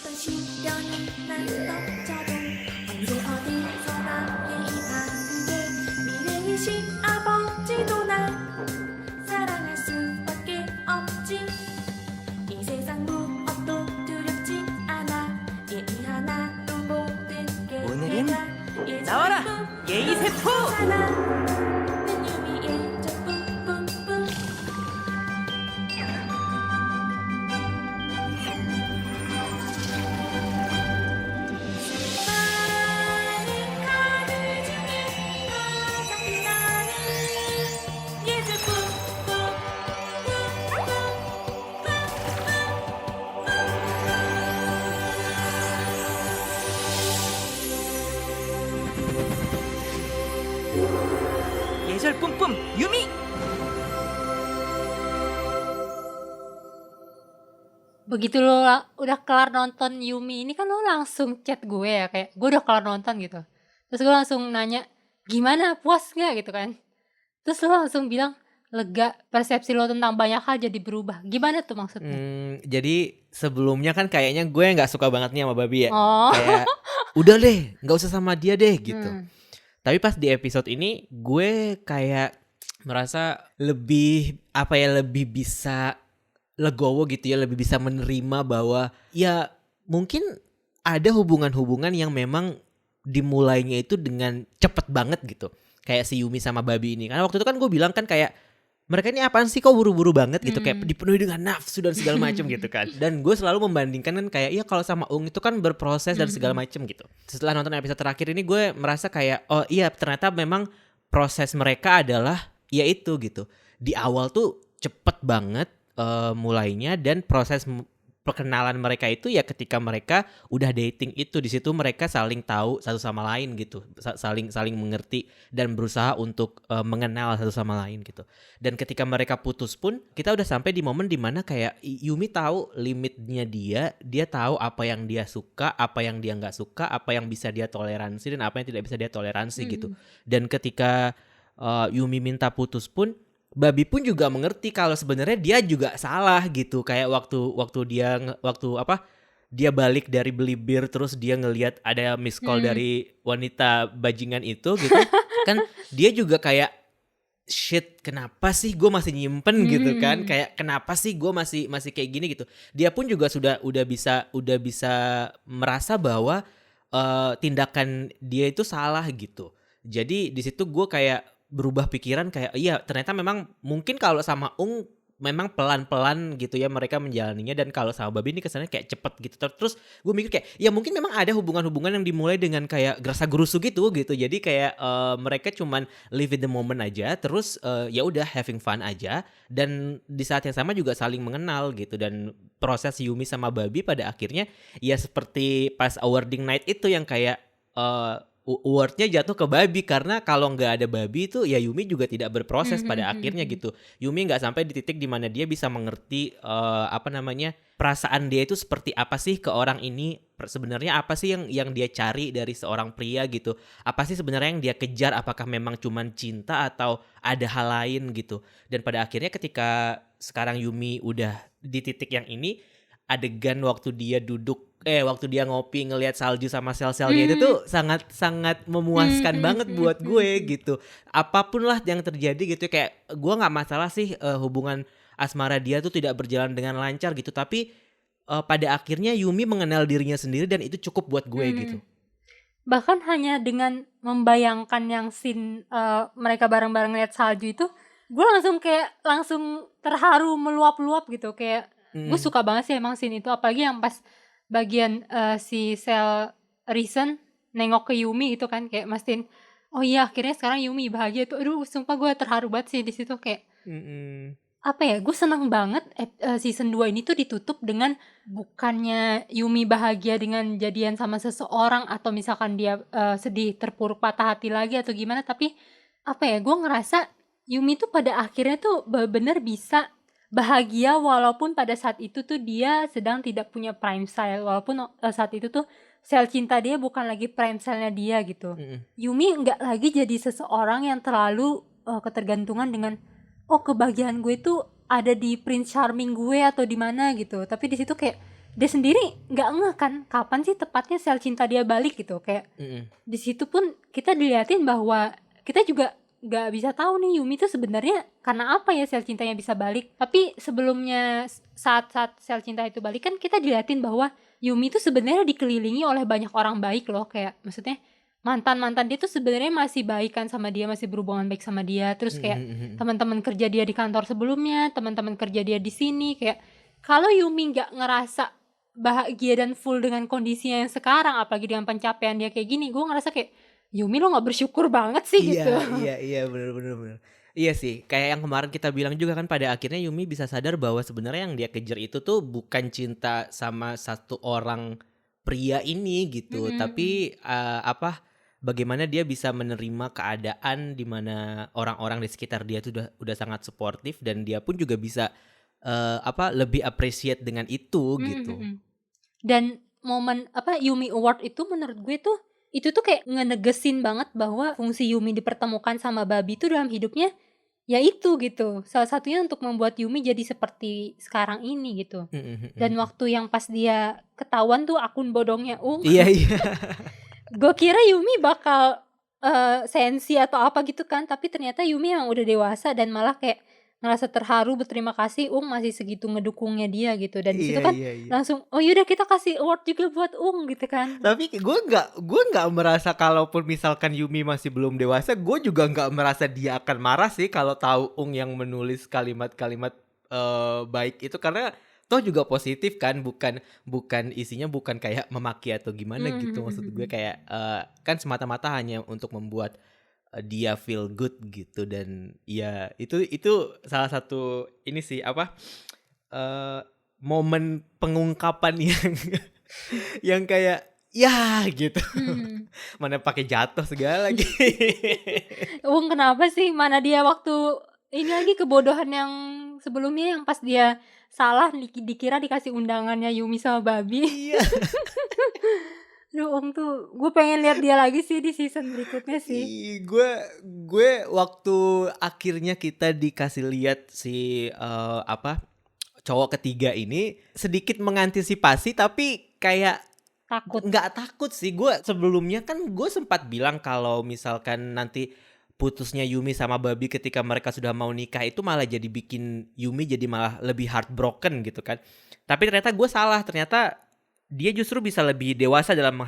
어떤 시련이 날 덮쳐도 언제 어디서나 예의바르게 미래이신 아버지도 날 사랑할 수밖에 없지. 이 세상 무엇도 두렵지 않아. 예의 하나로 모든 게 오늘은 해가 나와라! 예의 세포! 는 유미의 저 뿜뿜뿜. 수많은 카드 중에 가장 빛나는 예술 예절 뿜뿜 유미. Begitu lo udah kelar nonton Yumi ini kan lo langsung chat gue ya, kayak gue udah kelar nonton gitu. Terus gue langsung nanya, gimana, puas gak gitu kan. Terus lo langsung bilang lega, persepsi lo tentang banyak hal jadi berubah. Gimana tuh maksudnya? Jadi sebelumnya kan kayaknya gue nggak suka banget nih sama babi ya. Oh. Kayak udah deh, nggak usah sama dia deh gitu. Hmm. Tapi pas di episode ini gue kayak merasa lebih lebih bisa legowo gitu ya, lebih bisa menerima bahwa ya mungkin ada hubungan-hubungan yang memang dimulainya itu dengan cepet banget gitu. Kayak si Yumi sama babi ini. Karena waktu itu kan gue bilang kan kayak mereka ini apaan sih kok buru-buru banget gitu, kayak dipenuhi dengan nafsu dan segala macam gitu kan. Dan gue selalu membandingkan kan kayak iya kalau sama Ung itu kan berproses dan segala macam gitu. Setelah nonton episode terakhir ini gue merasa kayak oh iya ternyata memang proses mereka adalah ya itu gitu. Di awal tuh cepet banget mulainya, dan proses perkenalan mereka itu ya ketika mereka udah dating itu, di situ mereka saling tahu satu sama lain gitu, saling mengerti dan berusaha untuk mengenal satu sama lain gitu. Dan ketika mereka putus pun kita udah sampai di momen dimana kayak Yumi tahu limitnya dia tahu apa yang dia suka, apa yang dia nggak suka, apa yang bisa dia toleransi dan apa yang tidak bisa dia toleransi gitu. Dan ketika Yumi minta putus pun Babi pun juga mengerti kalau sebenarnya dia juga salah gitu. Kayak waktu dia balik dari beli bir terus dia ngelihat ada miss call dari wanita bajingan itu gitu. Kan dia juga kayak shit, kenapa sih gue masih nyimpen gitu kan? Kayak kenapa sih gue masih kayak gini gitu. Dia pun juga udah bisa merasa bahwa tindakan dia itu salah gitu. Jadi di situ gue kayak berubah pikiran kayak iya ternyata memang mungkin kalau sama Ung memang pelan-pelan gitu ya mereka menjalaninya, dan kalau sama Babi ini kesannya kayak cepet gitu. Terus gue mikir kayak ya mungkin memang ada hubungan-hubungan yang dimulai dengan kayak gerasa-gerusu gitu. Jadi kayak mereka cuman live in the moment aja, terus ya udah having fun aja, dan di saat yang sama juga saling mengenal gitu. Dan proses Yumi sama Babi pada akhirnya ya seperti pas awarding night itu yang kayak awardnya jatuh ke Babi, karena kalau nggak ada Babi itu ya Yumi juga tidak berproses pada akhirnya gitu. Yumi nggak sampai di titik dimana dia bisa mengerti perasaan dia itu seperti apa sih ke orang ini, sebenarnya apa sih yang dia cari dari seorang pria gitu, apa sih sebenarnya yang dia kejar, apakah memang cuman cinta atau ada hal lain gitu. Dan pada akhirnya ketika sekarang Yumi udah di titik yang ini, adegan waktu dia ngopi ngelihat salju sama sel-selnya itu tuh sangat memuaskan banget buat gue gitu. Apapun lah yang terjadi gitu, kayak gue nggak masalah sih hubungan asmara dia tuh tidak berjalan dengan lancar gitu, tapi pada akhirnya Yumi mengenal dirinya sendiri dan itu cukup buat gue gitu. Bahkan hanya dengan membayangkan yang scene mereka bareng-bareng lihat salju itu, gue langsung terharu meluap-luap gitu. Kayak gue suka banget sih emang scene itu, apalagi yang pas bagian si Sel Risen nengok ke Yumi gitu kan, kayak mastiin oh iya akhirnya sekarang Yumi bahagia tuh. Aduh sumpah gue terharu banget sih di situ. Kayak apa ya, gue senang banget season 2 ini tuh ditutup dengan bukannya Yumi bahagia dengan jadian sama seseorang atau misalkan dia sedih terpuruk patah hati lagi atau gimana, tapi apa ya, gue ngerasa Yumi tuh pada akhirnya tuh bener bisa bahagia walaupun pada saat itu tuh dia sedang tidak punya prime style, walaupun saat itu tuh sel cinta dia bukan lagi prime style-nya dia gitu. Yumi nggak lagi jadi seseorang yang terlalu ketergantungan dengan kebahagiaan gue tuh ada di Prince Charming gue atau di mana gitu, tapi di situ kayak dia sendiri nggak ngeh kan kapan sih tepatnya sel cinta dia balik gitu. Kayak di situ pun kita diliatin bahwa kita juga nggak bisa tahu nih Yumi tuh sebenarnya karena apa ya sel cintanya bisa balik. Tapi sebelumnya saat sel cinta itu balik kan kita diliatin bahwa Yumi tuh sebenarnya dikelilingi oleh banyak orang baik loh. Kayak maksudnya mantan dia tuh sebenarnya masih baikan sama dia, masih berhubungan baik sama dia. Terus kayak teman-teman kerja dia di kantor sebelumnya, teman-teman kerja dia di sini. Kayak kalau Yumi nggak ngerasa bahagia dan full dengan kondisinya yang sekarang, apalagi dengan pencapaian dia kayak gini, gue ngerasa kayak Yumi lo nggak bersyukur banget sih gitu. Iya bener. Iya sih, kayak yang kemarin kita bilang juga kan, pada akhirnya Yumi bisa sadar bahwa sebenarnya yang dia kejar itu tuh bukan cinta sama satu orang pria ini gitu, tapi bagaimana dia bisa menerima keadaan di mana orang-orang di sekitar dia tuh udah sangat suportif, dan dia pun juga bisa lebih appreciate dengan itu gitu. Dan momen Yumi Award itu menurut gue tuh itu tuh kayak ngenegesin banget bahwa fungsi Yumi dipertemukan sama babi itu dalam hidupnya ya itu gitu. Salah satunya untuk membuat Yumi jadi seperti sekarang ini gitu. Dan waktu yang pas dia ketahuan tuh akun bodongnya Iya. gue kira Yumi bakal sensi atau apa gitu kan, tapi ternyata Yumi yang udah dewasa dan malah kayak ngerasa terharu, berterima kasih masih segitu ngedukungnya dia gitu. Dan di situ kan langsung oh yaudah kita kasih award juga buat gitu kan. Tapi gue nggak merasa, kalaupun misalkan Yumi masih belum dewasa, gue juga nggak merasa dia akan marah sih kalau tahu yang menulis kalimat-kalimat baik itu, karena toh juga positif kan, bukan isinya bukan kayak memaki atau gimana gitu. Maksud gue kayak kan semata-mata hanya untuk membuat dia feel good gitu. Dan ya itu salah satu ini sih momen pengungkapan yang kayak ya gitu. Mana pakai jatuh segala lagi. Kenapa sih, mana dia waktu ini lagi kebodohan yang sebelumnya yang pas dia salah dikira dikasih undangannya Yumi sama babi. Iya. Duh tuh gue pengen lihat dia lagi sih di season berikutnya sih. Gue waktu akhirnya kita dikasih lihat si cowok ketiga ini sedikit mengantisipasi, tapi kayak nggak takut sih. Gue sebelumnya kan gue sempat bilang kalau misalkan nanti putusnya Yumi sama babi ketika mereka sudah mau nikah itu malah jadi bikin Yumi jadi malah lebih heartbroken gitu kan. Tapi ternyata gue salah, ternyata dia justru bisa lebih dewasa dalam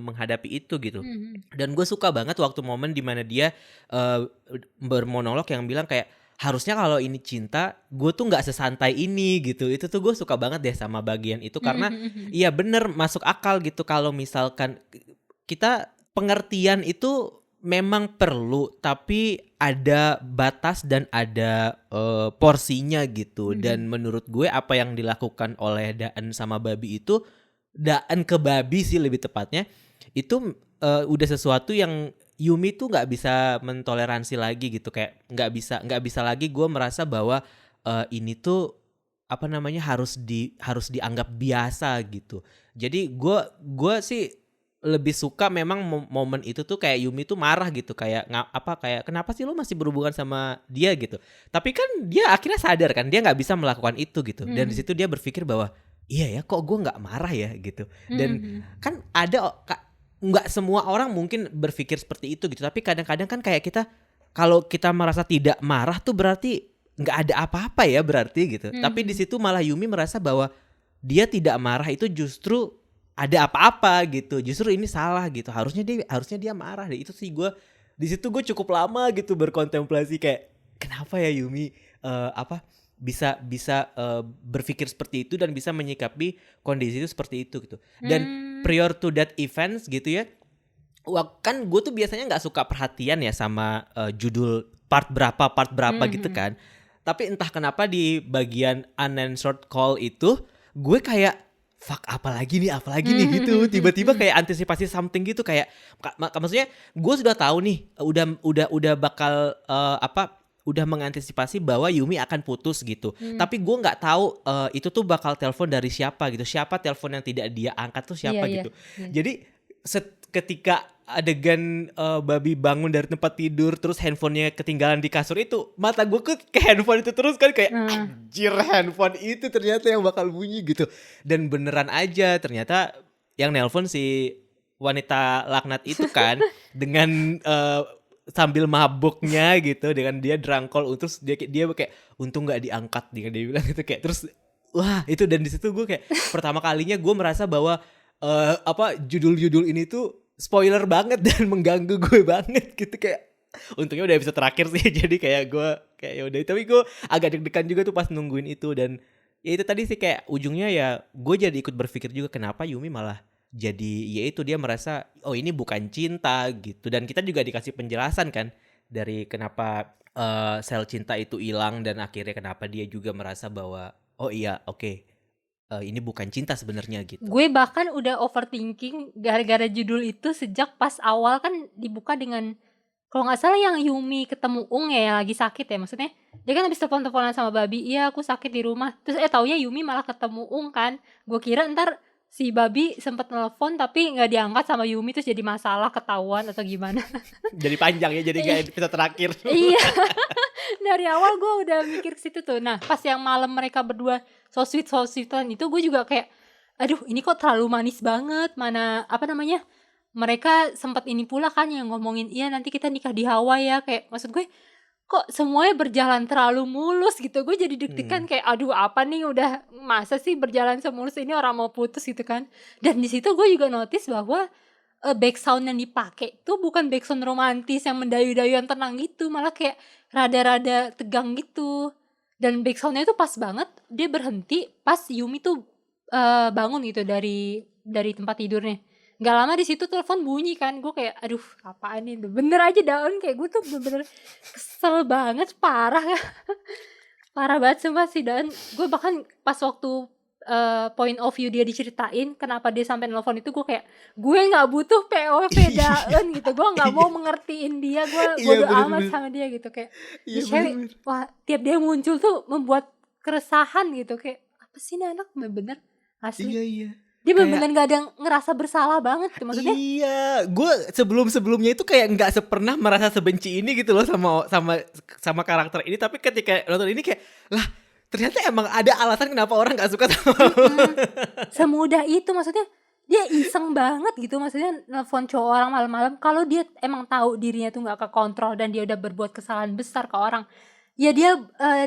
menghadapi itu gitu. Dan gue suka banget waktu momen dimana dia bermonolog yang bilang kayak harusnya kalau ini cinta gue tuh gak sesantai ini gitu. Itu tuh gue suka banget deh sama bagian itu, karena iya bener masuk akal gitu. Kalau misalkan kita pengertian itu memang perlu, tapi ada batas dan ada porsinya gitu. Dan menurut gue apa yang dilakukan oleh Daan sama babi itu, Daan ke babi sih lebih tepatnya, itu udah sesuatu yang Yumi tuh nggak bisa mentoleransi lagi gitu. Kayak nggak bisa lagi gue merasa bahwa ini tuh harus dianggap biasa gitu. Jadi gue sih lebih suka memang momen itu tuh kayak Yumi tuh marah gitu, kayak kayak kenapa sih lo masih berhubungan sama dia gitu. Tapi kan dia akhirnya sadar kan dia nggak bisa melakukan itu gitu. Dan di situ dia berpikir bahwa iya ya kok gue nggak marah ya gitu. Dan kan ada nggak semua orang mungkin berpikir seperti itu gitu. Tapi kadang-kadang kan kayak kita kalau kita merasa tidak marah tuh berarti nggak ada apa-apa ya berarti gitu. Tapi di situ malah Yumi merasa bahwa dia tidak marah itu justru ada apa-apa gitu, justru ini salah gitu, harusnya dia marah deh. Itu sih gue di situ gue cukup lama gitu berkontemplasi kayak kenapa ya Yumi bisa berpikir seperti itu dan bisa menyikapi kondisi itu seperti itu gitu. Dan prior to that events gitu ya, kan gue tuh biasanya nggak suka perhatian ya sama judul part berapa gitu kan. Tapi entah kenapa di bagian unanswered call itu gue kayak fuck apalagi nih gitu. Tiba-tiba kayak antisipasi something gitu, kayak maksudnya gue sudah tahu nih udah bakal udah mengantisipasi bahwa Yumi akan putus gitu. Tapi gue nggak tahu itu tuh bakal telepon dari siapa gitu. Siapa telepon yang tidak dia angkat tuh siapa gitu. Jadi ketika adegan Babi bangun dari tempat tidur terus handphonenya ketinggalan di kasur itu, mata gue ke handphone itu terus kan kayak anjir, handphone itu ternyata yang bakal bunyi gitu. Dan beneran aja ternyata yang nelpon si wanita laknat itu kan dengan sambil mabuknya gitu, dengan dia drunk call, terus dia kayak untung nggak diangkat, dia bilang gitu kayak, terus wah itu, dan di situ gue kayak pertama kalinya gue merasa bahwa judul-judul ini tuh spoiler banget dan mengganggu gue banget gitu, kayak untungnya udah episode terakhir sih jadi kayak gue kayak ya udah, tapi gue agak deg-degan juga tuh pas nungguin itu. Dan ya itu tadi sih kayak ujungnya ya gue jadi ikut berpikir juga kenapa Yumi malah jadi yaitu dia merasa oh ini bukan cinta gitu, dan kita juga dikasih penjelasan kan dari kenapa sel cinta itu hilang dan akhirnya kenapa dia juga merasa bahwa oh iya oke, ini bukan cinta sebenarnya gitu. Gue bahkan udah overthinking gara-gara judul itu sejak pas awal kan dibuka dengan, kalau nggak salah yang Yumi ketemu Ung ya, yang lagi sakit ya, maksudnya dia kan habis telepon-teleponan sama Babi, iya aku sakit di rumah, terus taunya Yumi malah ketemu Ung kan. Gue kira ntar si Babi sempet nelfon tapi nggak diangkat sama Yumi terus jadi masalah ketahuan atau gimana. Jadi panjang ya, jadi kayak episode terakhir. Iya. Dari awal gue udah mikir ke situ tuh. Nah pas yang malam mereka berdua so sweetan itu, gue juga kayak aduh ini kok terlalu manis banget. Mana apa namanya, mereka sempat ini pula kan yang ngomongin iya nanti kita nikah di Hawaii ya, kayak maksud gue kok semuanya berjalan terlalu mulus gitu. Gue jadi deg-degan kayak aduh apa nih, udah masa sih berjalan semulus ini, orang mau putus gitu kan. Dan di situ gue juga notice bahwa backsound yang dipakai tuh bukan backsound romantis yang mendayu-dayu yang tenang gitu, malah kayak rada-rada tegang gitu. Dan backsoundnya tuh pas banget, dia berhenti pas Yumi tuh bangun gitu dari tempat tidurnya. Gak lama di situ telepon bunyi kan, gue kayak aduh apaan ini, bener aja Daun, kayak gue tuh bener-bener kesel banget, parah ya. Parah banget sumpah sih Daun. Gue bahkan pas waktu point of view dia diceritain kenapa dia sampai nelfon itu, gue kayak gue nggak butuh POV Daun gitu, gue nggak mau mengertiin dia, gue bodo amat sama dia gitu, kayak cewek wah tiap dia muncul tuh membuat keresahan gitu, kayak apa sih ini anak, bener-bener asli. Iya. Dia bener-bener gak ada ngerasa bersalah banget tuh, maksudnya. Iya, gue sebelumnya itu kayak nggak pernah merasa sebenci ini gitu loh sama karakter ini, tapi ketika nonton ini kayak lah ternyata emang ada alasan kenapa orang nggak suka sama semudah itu, maksudnya dia iseng banget gitu, maksudnya nelfon cowok orang malam-malam. Kalau dia emang tahu dirinya tuh nggak kekontrol dan dia udah berbuat kesalahan besar ke orang, ya dia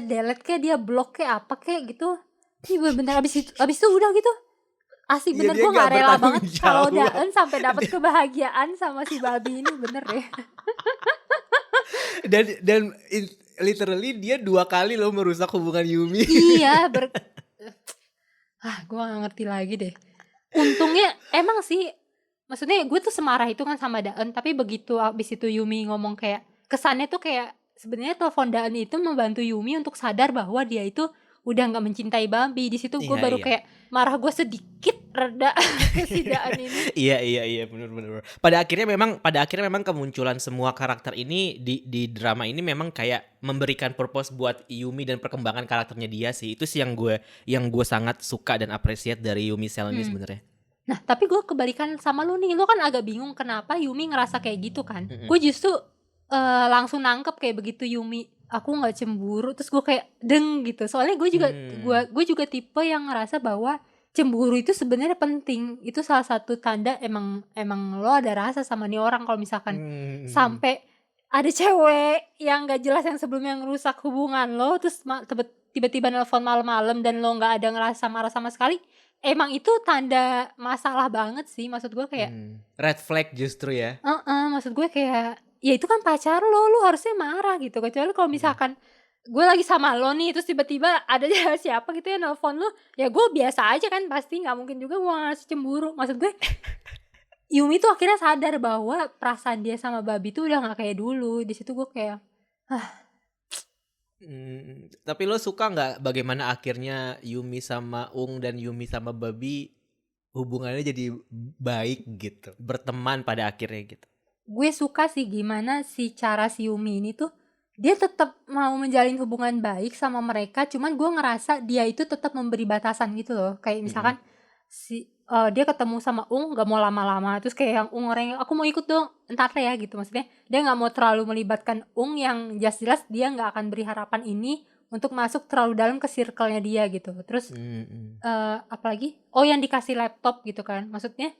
delete kayak, dia blok kayak apa kayak gitu. Ini bener-bener abis itu udah gitu. Asli bener, gue gak rela banget kalau Daun sampai dapat kebahagiaan sama si Babi ini, bener deh. dan literally dia 2 kali loh merusak hubungan Yumi. Iya, gue gak ngerti lagi deh. Untungnya emang sih, maksudnya gue tuh semarah itu kan sama Daun, tapi begitu abis itu Yumi ngomong kayak, kesannya tuh kayak sebenarnya telepon Daun itu membantu Yumi untuk sadar bahwa dia itu udah nggak mencintai Babi. Di situ gue baru kayak marah gue sedikit reda ke si Daan ini. Iya benar. Pada akhirnya memang kemunculan semua karakter ini di drama ini memang kayak memberikan purpose buat Yumi dan perkembangan karakternya dia sih. Itu sih yang gue sangat suka dan appreciate dari Yumi Selmi sebenarnya. Nah tapi gue kebalikan sama lu nih, lu kan agak bingung kenapa Yumi ngerasa kayak gitu kan. Gue justru langsung nangkep kayak begitu Yumi aku nggak cemburu, terus gue kayak deng gitu. Soalnya gue juga tipe yang ngerasa bahwa cemburu itu sebenarnya penting. Itu salah satu tanda emang lo ada rasa sama nih orang. Kalau misalkan sampai ada cewek yang nggak jelas yang sebelumnya ngerusak hubungan lo, terus tiba-tiba nelfon malam-malam dan lo nggak ada ngerasa marah sama sekali, emang itu tanda masalah banget sih. Maksud gue kayak red flag justru ya. Maksud gue kayak ya itu kan pacar lo harusnya marah gitu. Kecuali kalau misalkan gue lagi sama lo nih, terus tiba-tiba ada siapa gitu yang nelfon lo, ya gue biasa aja kan, pasti nggak mungkin juga gue ngerasa cemburu. Maksud gue Yumi tuh akhirnya sadar bahwa perasaan dia sama Babi tuh udah nggak kayak dulu. Di situ gue kayak Tapi lo suka nggak bagaimana akhirnya Yumi sama Ung dan Yumi sama Babi hubungannya jadi baik gitu, berteman pada akhirnya gitu? Gue suka sih gimana cara si Yumi ini tuh dia tetap mau menjalin hubungan baik sama mereka, cuman gue ngerasa dia itu tetap memberi batasan gitu loh. Kayak misalkan dia ketemu sama Ung gak mau lama-lama, terus kayak yang Ung orangnya aku mau ikut dong entar ya gitu, maksudnya dia gak mau terlalu melibatkan Ung yang jelas-jelas dia gak akan beri harapan ini untuk masuk terlalu dalam ke circle-nya dia gitu. Terus apalagi yang dikasih laptop gitu kan, maksudnya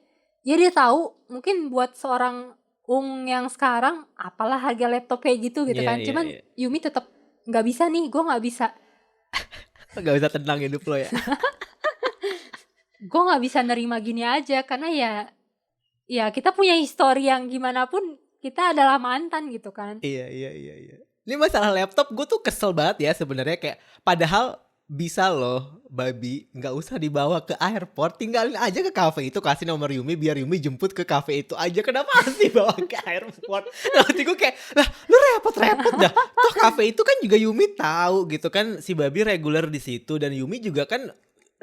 ya dia tahu mungkin buat seorang Ung yang sekarang apalah harga laptop kayak gitu Iya, kan, iya, cuman iya. Yumi tetap nggak bisa nih, gue nggak bisa Gak bisa tenang hidup lo ya. gue nggak bisa nerima gini aja, karena ya kita punya histori yang gimana pun kita adalah mantan gitu kan. Iya. Ini masalah laptop gue tuh kesel banget ya sebenarnya, kayak padahal bisa loh babi nggak usah dibawa ke airport, tinggalin aja ke cafe itu, kasih nomor Yumi biar Yumi jemput ke cafe itu aja, kenapa harus dibawa ke airport? Nanti gue kayak lah lu repot-repot dah, toh cafe itu kan juga Yumi tahu gitu kan, si babi reguler di situ dan Yumi juga kan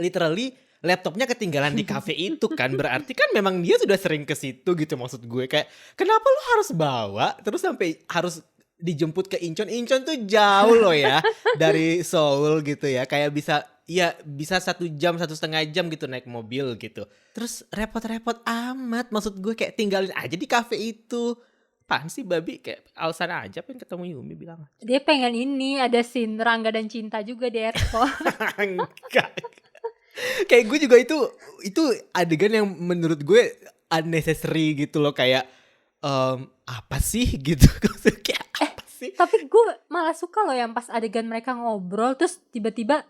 literally laptopnya ketinggalan di cafe itu kan, berarti kan memang dia sudah sering ke situ gitu. Maksud gue kayak kenapa lu harus bawa terus sampai harus dijemput ke Incheon tuh jauh loh ya dari Seoul gitu ya, kayak bisa 1 jam 1,5 jam gitu naik mobil gitu, terus repot-repot amat. Maksud gue kayak tinggalin aja di cafe itu. Apaan sih babi, kayak alasan aja pengen ketemu Yumi bilang. Dia pengen ini ada scene Rangga dan Cinta juga di airport. Enggak. Kayak gue juga itu adegan yang menurut gue unnecessary gitu loh, kayak apa sih gitu. Kayak apa sih? Tapi gue malah suka loh yang pas adegan mereka ngobrol terus tiba-tiba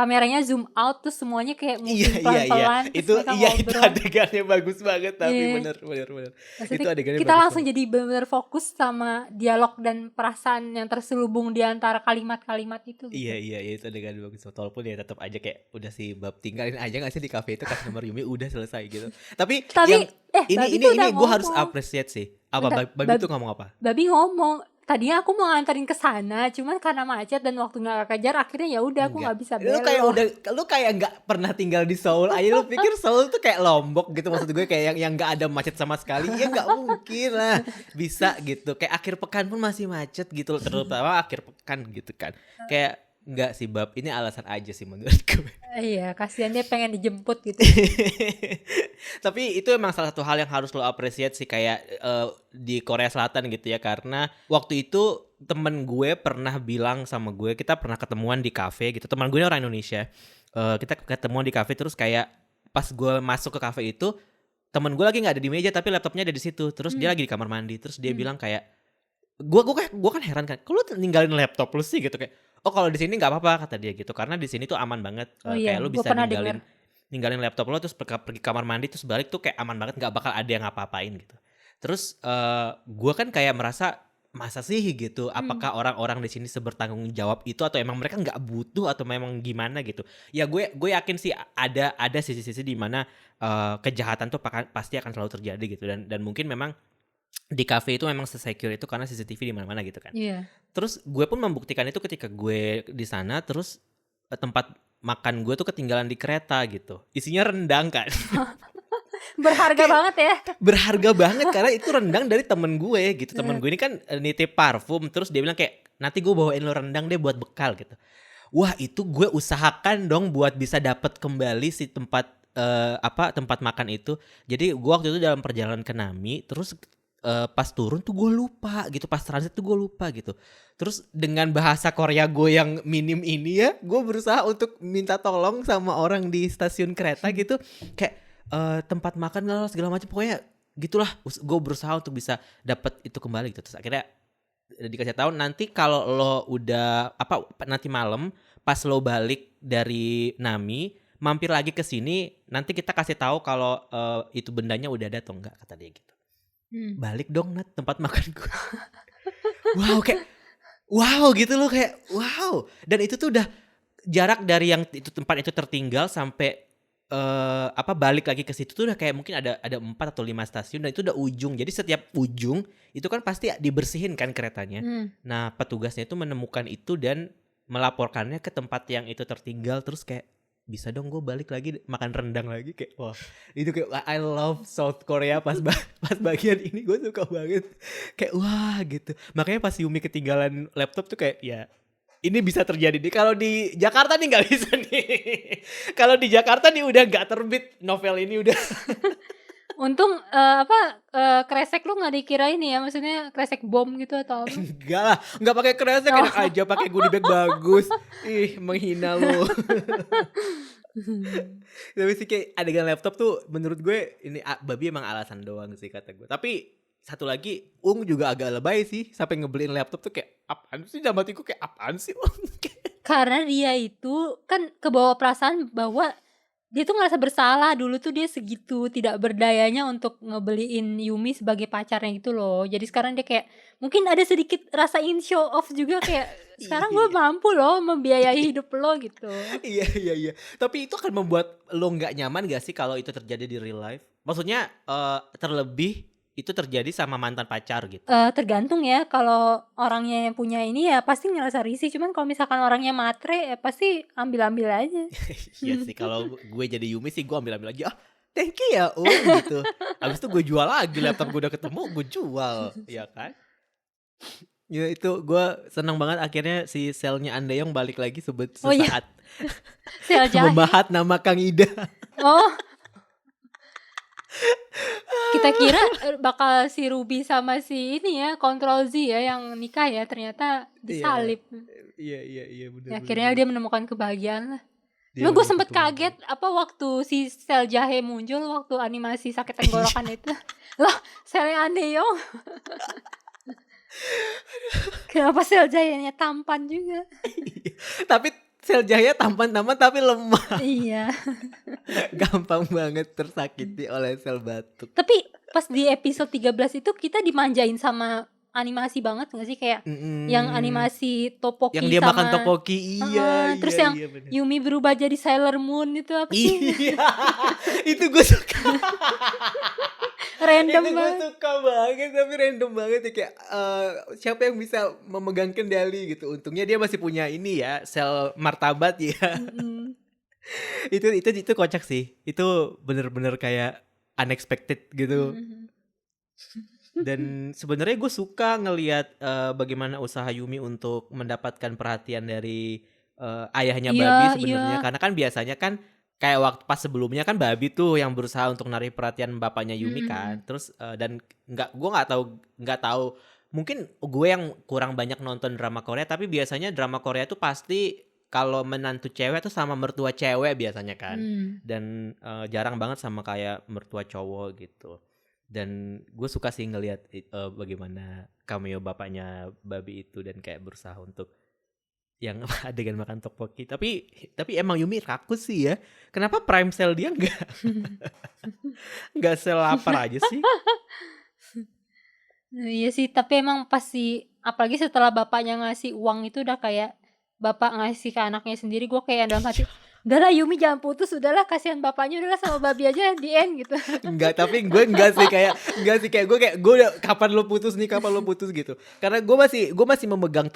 kameranya zoom out terus semuanya kayak moving pelan-pelan. Itu terus mereka itu ngobrol. adegannya bagus banget tapi Iya. bener. Maksudnya Itu adegannya kita bagus langsung jadi benar-benar fokus sama dialog dan perasaan yang terselubung di antara kalimat-kalimat itu gitu. Iya itu adegan bagus. Walaupun ya tetap aja kayak udah si bab tinggalin aja gak sih di cafe itu, kasih nomor Yumi udah selesai gitu. Tapi yang Babi ini tuh udah gue harus ngomong. appreciate sih. Apa Bentar, babi tuh ngomong apa? Babi ngomong, tadinya aku mau nganterin ke sana, cuman karena macet dan waktu nggak kejar, akhirnya ya udah aku nggak bisa belok. Lu kayak nggak pernah tinggal di Seoul aja, lu pikir Seoul tuh kayak Lombok gitu. Maksud gue kayak yang nggak ada macet sama sekali, ya nggak mungkin lah bisa gitu. Kayak akhir pekan pun masih macet gitu, terutama akhir pekan gitu kan. Kayak nggak sih bab, ini alasan aja sih menurut gue. Iya, kasihan dia pengen dijemput gitu. Tapi itu emang salah satu hal yang harus lo appreciate sih, kayak di Korea Selatan gitu ya, karena waktu itu temen gue pernah bilang sama gue, kita pernah ketemuan di cafe gitu, teman gue ini orang Indonesia, kita ketemuan di cafe, terus kayak pas gue masuk ke cafe itu temen gue lagi nggak ada di meja tapi laptopnya ada di situ, terus dia lagi di kamar mandi, terus dia bilang kayak gue kan heran kan, kok lu ninggalin laptop lu sih gitu, kayak kalau di sini nggak apa-apa kata dia gitu, karena di sini tuh aman banget. Kayak lu bisa ninggalin laptop lo terus pergi kamar mandi terus balik tuh kayak aman banget, nggak bakal ada yang ngapa-ngapain gitu. Terus gue kan kayak merasa masa sih gitu, apakah orang-orang di sini sebertanggung jawab itu atau emang mereka nggak butuh atau memang gimana gitu. Ya gue yakin sih ada sisi-sisi di mana kejahatan tuh pasti akan selalu terjadi gitu, dan mungkin memang di cafe itu memang se-secure itu karena CCTV di mana-mana gitu kan. Iya. Terus gue pun membuktikan itu ketika gue di sana, terus tempat makan gue tuh ketinggalan di kereta gitu. Isinya rendang kan. Berharga banget ya. Berharga banget karena itu rendang dari temen gue gitu. Temen gue ini kan nitip parfum, terus dia bilang kayak nanti gue bawain lo rendang deh buat bekal gitu. Wah, itu gue usahakan dong buat bisa dapat kembali si tempat tempat makan itu. Jadi gue waktu itu dalam perjalanan ke Nami, terus pas turun tuh gue lupa gitu, pas transit tuh gue lupa gitu. Terus dengan bahasa Korea gue yang minim ini ya, gue berusaha untuk minta tolong sama orang di stasiun kereta gitu, kayak tempat makan segala macam, pokoknya gitulah. Gue berusaha untuk bisa dapat itu kembali gitu. Terus akhirnya dikasih tahu nanti kalau lo udah nanti malam pas lo balik dari Nami mampir lagi ke sini, nanti kita kasih tahu kalau itu bendanya udah ada atau enggak, kata dia gitu. Balik dong Nat, tempat makan gue. Wow gitu loh, kayak wow. Dan itu tuh udah jarak dari yang itu tempat itu tertinggal sampai balik lagi ke situ tuh udah kayak mungkin ada 4 atau 5 stasiun, dan itu udah ujung. Jadi setiap ujung itu kan pasti dibersihin kan keretanya. Nah, petugasnya itu menemukan itu dan melaporkannya ke tempat yang itu tertinggal. Terus kayak bisa dong gue balik lagi makan rendang lagi, kayak wah itu kayak I love South Korea pas bagian ini gue suka banget, kayak wah gitu. Makanya pas Yumi ketinggalan laptop tuh kayak ya Ini bisa terjadi nih. Kalau di Jakarta nih nggak bisa nih. Kalau di Jakarta nih udah nggak terbit novel ini udah. Untung kresek lu nggak dikira ini ya, maksudnya kresek bom gitu atau apa? Enggak lah, nggak pakai kresek enak aja pakai goodie bag bagus. Ih, menghina lu. Tapi sih kayak adegan laptop tuh menurut gue ini babi emang alasan doang sih kata gue. Tapi satu lagi juga agak lebay sih sampai ngebeliin laptop tuh kayak apaan sih, dalam hatiku kayak apaan sih Karena dia itu kan kebawa perasaan bahwa dia tuh ngerasa bersalah dulu tuh dia segitu tidak berdayanya untuk ngebeliin Yumi sebagai pacarnya gitu loh. Jadi sekarang dia kayak mungkin ada sedikit rasa in show off juga kayak sekarang gue mampu loh membiayai hidup lo gitu. Iya. Tapi itu akan membuat lo nggak nyaman gak sih kalau itu terjadi di real life? Maksudnya terlebih itu terjadi sama mantan pacar gitu. Tergantung ya, kalau orangnya yang punya ini ya pasti ngerasa risih. Cuman kalau misalkan orangnya matre ya pasti ambil-ambil aja. Iya sih, kalau gue jadi Yumi sih gue ambil aja. Thank you ya gitu. Abis itu gue jual lagi laptop gue udah ketemu, gue jual, ya kan? Ya itu gue senang banget akhirnya si selnya Andayong balik lagi sesaat. Oh iya. Sel jahe. Membahat nama Kang Ida. Oh. Kita kira bakal si Ruby sama si ini ya, Control Z ya yang nikah ya, ternyata disalib. Iya benar. Ya, akhirnya dia menemukan kebahagiaan lah. Dia Lu gue udah sempet ketemu. kaget apa waktu si sel jahe muncul waktu animasi sakit tenggorokan itu. Loh, selnya Andeyong. Kenapa sel jahenya tampan juga? Tapi sel jahe tampan-tampan tapi lemah. Iya. Gampang banget tersakiti oleh sel batuk. Tapi pas di episode 13 itu kita dimanjain sama animasi banget gak sih, kayak yang animasi topoki yang dia sama makan topoki. Iya. terus yang bener. Yumi berubah jadi Sailor Moon itu apa sih? Iya. Itu gue suka. Random Itu gue banget. suka banget, tapi random banget ya kayak siapa yang bisa memegang kendali gitu. Untungnya dia masih punya ini ya, sel martabat ya. itu kocak sih. Itu bener-bener kayak unexpected gitu. Dan sebenarnya gue suka ngelihat bagaimana usaha Yumi untuk mendapatkan perhatian dari ayahnya Iya, Babi sebenarnya. iya. Karena kan biasanya kan kayak waktu pas sebelumnya kan Babi tuh yang berusaha untuk narik perhatian bapaknya Yumi kan. Terus dan gue nggak tahu mungkin gue yang kurang banyak nonton drama Korea, tapi biasanya drama Korea tuh pasti kalau menantu cewek tuh sama mertua cewek biasanya kan. Dan jarang banget sama kayak mertua cowok gitu. Dan gue suka sih ngelihat bagaimana cameo bapaknya Babi itu dan kayak berusaha untuk yang adegan makan tteokbokki. Tapi emang Yumi rakus sih ya. Kenapa prime cell dia nggak sel lapar aja sih? Iya sih, tapi emang pasti apalagi setelah bapaknya ngasih uang itu udah kayak bapak ngasih ke anaknya sendiri, gue kayak dalam hati udahlah Yumi jangan putus, udahlah kasihan bapaknya, udahlah sama Babi aja di end gitu. Tapi gue enggak sih kayak gue udah kapan lo putus gitu. Karena gue masih memegang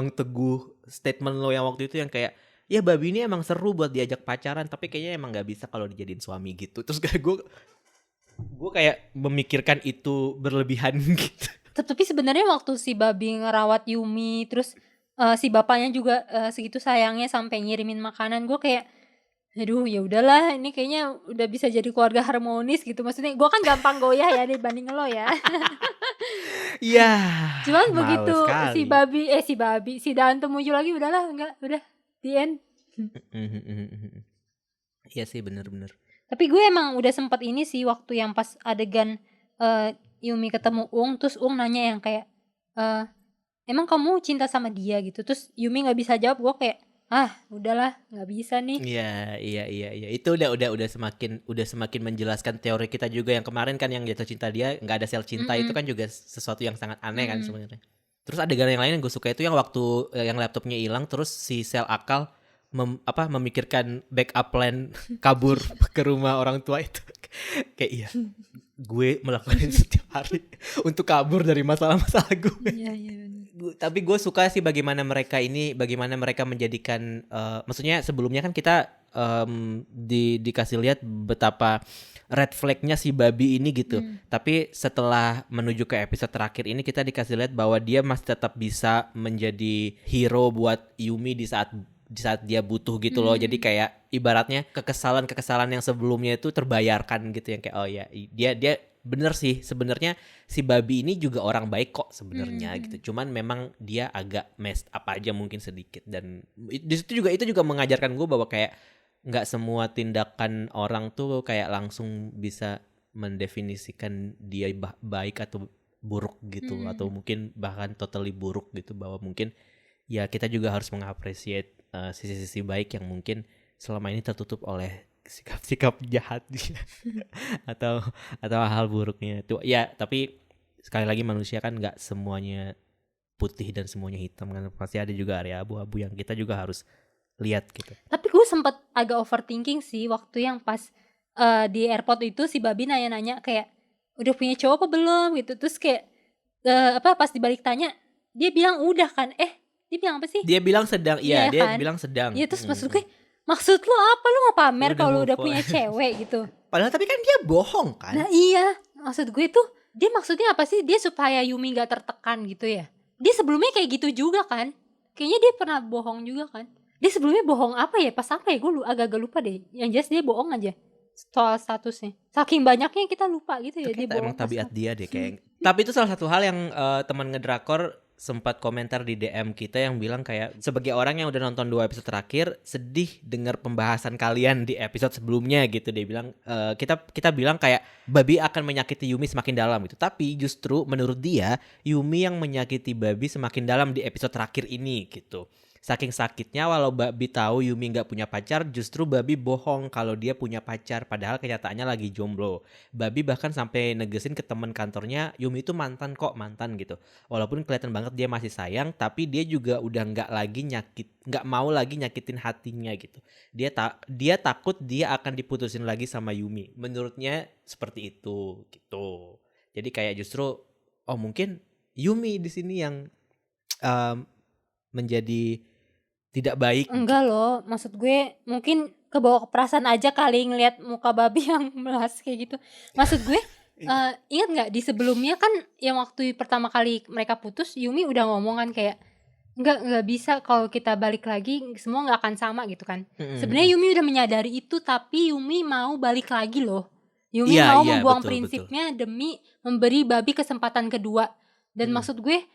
teguh statement lo yang waktu itu yang kayak ya Babi ini emang seru buat diajak pacaran, tapi kayaknya emang nggak bisa kalau dijadiin suami gitu. Terus kayak gue kayak memikirkan itu berlebihan gitu. Tapi sebenarnya waktu si Babi ngerawat Yumi, terus si bapaknya juga segitu sayangnya sampai ngirimin makanan, gue kayak aduh ya udahlah, ini kayaknya udah bisa jadi keluarga harmonis gitu. Maksudnya gue kan gampang goyah ya dibanding lo ya. Iya. Cuman males begitu sekali. si Danto muncul lagi, udahlah enggak, udah di end. Iya sih bener-bener. Tapi gue emang udah sempat ini sih waktu yang pas adegan Yumi ketemu terus nanya yang kayak emang kamu cinta sama dia gitu, terus Yumi nggak bisa jawab, gue kayak udahlah nggak bisa nih. Iya. Itu udah semakin menjelaskan teori kita juga yang kemarin kan, yang jatuh cinta dia nggak ada sel cinta. Itu kan juga sesuatu yang sangat aneh kan sebenarnya. Terus adegan yang lain yang gue suka itu yang waktu yang laptopnya hilang, terus si sel akal memikirkan backup plan kabur ke rumah orang tua itu. Kayak iya, gue melakukan itu setiap hari untuk kabur dari masalah-masalah gue. Iya. Tapi gue suka sih bagaimana mereka menjadikan maksudnya sebelumnya kan kita dikasih lihat betapa red flagnya si babi ini gitu. Tapi setelah menuju ke episode terakhir ini kita dikasih lihat bahwa dia masih tetap bisa menjadi hero buat Yumi di saat dia butuh gitu loh. Jadi kayak ibaratnya kekesalan yang sebelumnya itu terbayarkan gitu, yang kayak oh ya dia bener sih sebenarnya si babi ini juga orang baik kok sebenarnya gitu. Cuman memang dia agak messed up aja mungkin sedikit, dan di situ juga itu juga mengajarkan gue bahwa kayak nggak semua tindakan orang tuh kayak langsung bisa mendefinisikan dia baik atau buruk gitu, atau mungkin bahkan totally buruk gitu, bahwa mungkin ya kita juga harus mengapresiasi sisi-sisi baik yang mungkin selama ini tertutup oleh sikap-sikap jahat dia atau hal buruknya itu ya. Tapi sekali lagi manusia kan nggak semuanya putih dan semuanya hitam kan, pasti ada juga area abu-abu yang kita juga harus lihat gitu. Tapi gue sempet agak overthinking sih waktu yang pas di airport itu si babi nanya-nanya kayak udah punya cowok apa belum gitu. Terus kayak pas dibalik tanya dia bilang udah kan, dia bilang apa sih? Dia bilang sedang, Iya dia kan? bilang sedang. Iya, terus maksud gue, maksud lu apa, lu mau pamer Udah kalau move udah on. punya cewek gitu? Padahal tapi kan dia bohong kan. Nah iya, maksud gue tuh dia maksudnya apa sih? Dia supaya Yumi gak tertekan gitu ya? Dia sebelumnya kayak gitu juga kan? Kayaknya dia pernah bohong juga kan? Dia sebelumnya bohong apa ya? Pas apa ya? Gue agak-agak lupa deh. Yang jelas dia bohong aja soal statusnya. Saking banyaknya kita lupa gitu ya. Itu Dia kayak bohong emang tabiat pas- dia deh kayak. Tapi itu salah satu hal yang teman ngedrakor sempat komentar di DM kita yang bilang kayak, sebagai orang yang udah nonton 2 episode terakhir sedih dengar pembahasan kalian di episode sebelumnya gitu. Dia bilang kita bilang kayak babi akan menyakiti Yumi semakin dalam gitu, tapi justru menurut dia Yumi yang menyakiti babi semakin dalam di episode terakhir ini gitu. Saking sakitnya walau babi tahu Yumi gak punya pacar, justru babi bohong kalau dia punya pacar, padahal kenyataannya lagi jomblo. Babi bahkan sampai negesin ke teman kantornya Yumi itu mantan gitu. Walaupun kelihatan banget dia masih sayang, tapi dia juga udah nggak mau lagi nyakitin hatinya gitu. Dia takut dia akan diputusin lagi sama Yumi. Menurutnya seperti itu gitu. Jadi kayak justru mungkin Yumi di sini yang menjadi tidak baik. Enggak loh, maksud gue mungkin kebawa keperasaan aja kali ngelihat muka babi yang melas kayak gitu. Maksud gue ingat nggak di sebelumnya kan yang waktu pertama kali mereka putus, Yumi udah ngomong kan kayak nggak bisa kalau kita balik lagi semua nggak akan sama gitu kan. Sebenarnya Yumi udah menyadari itu, tapi Yumi mau balik lagi loh. Yumi mau membuang prinsipnya demi memberi babi kesempatan kedua. Dan maksud gue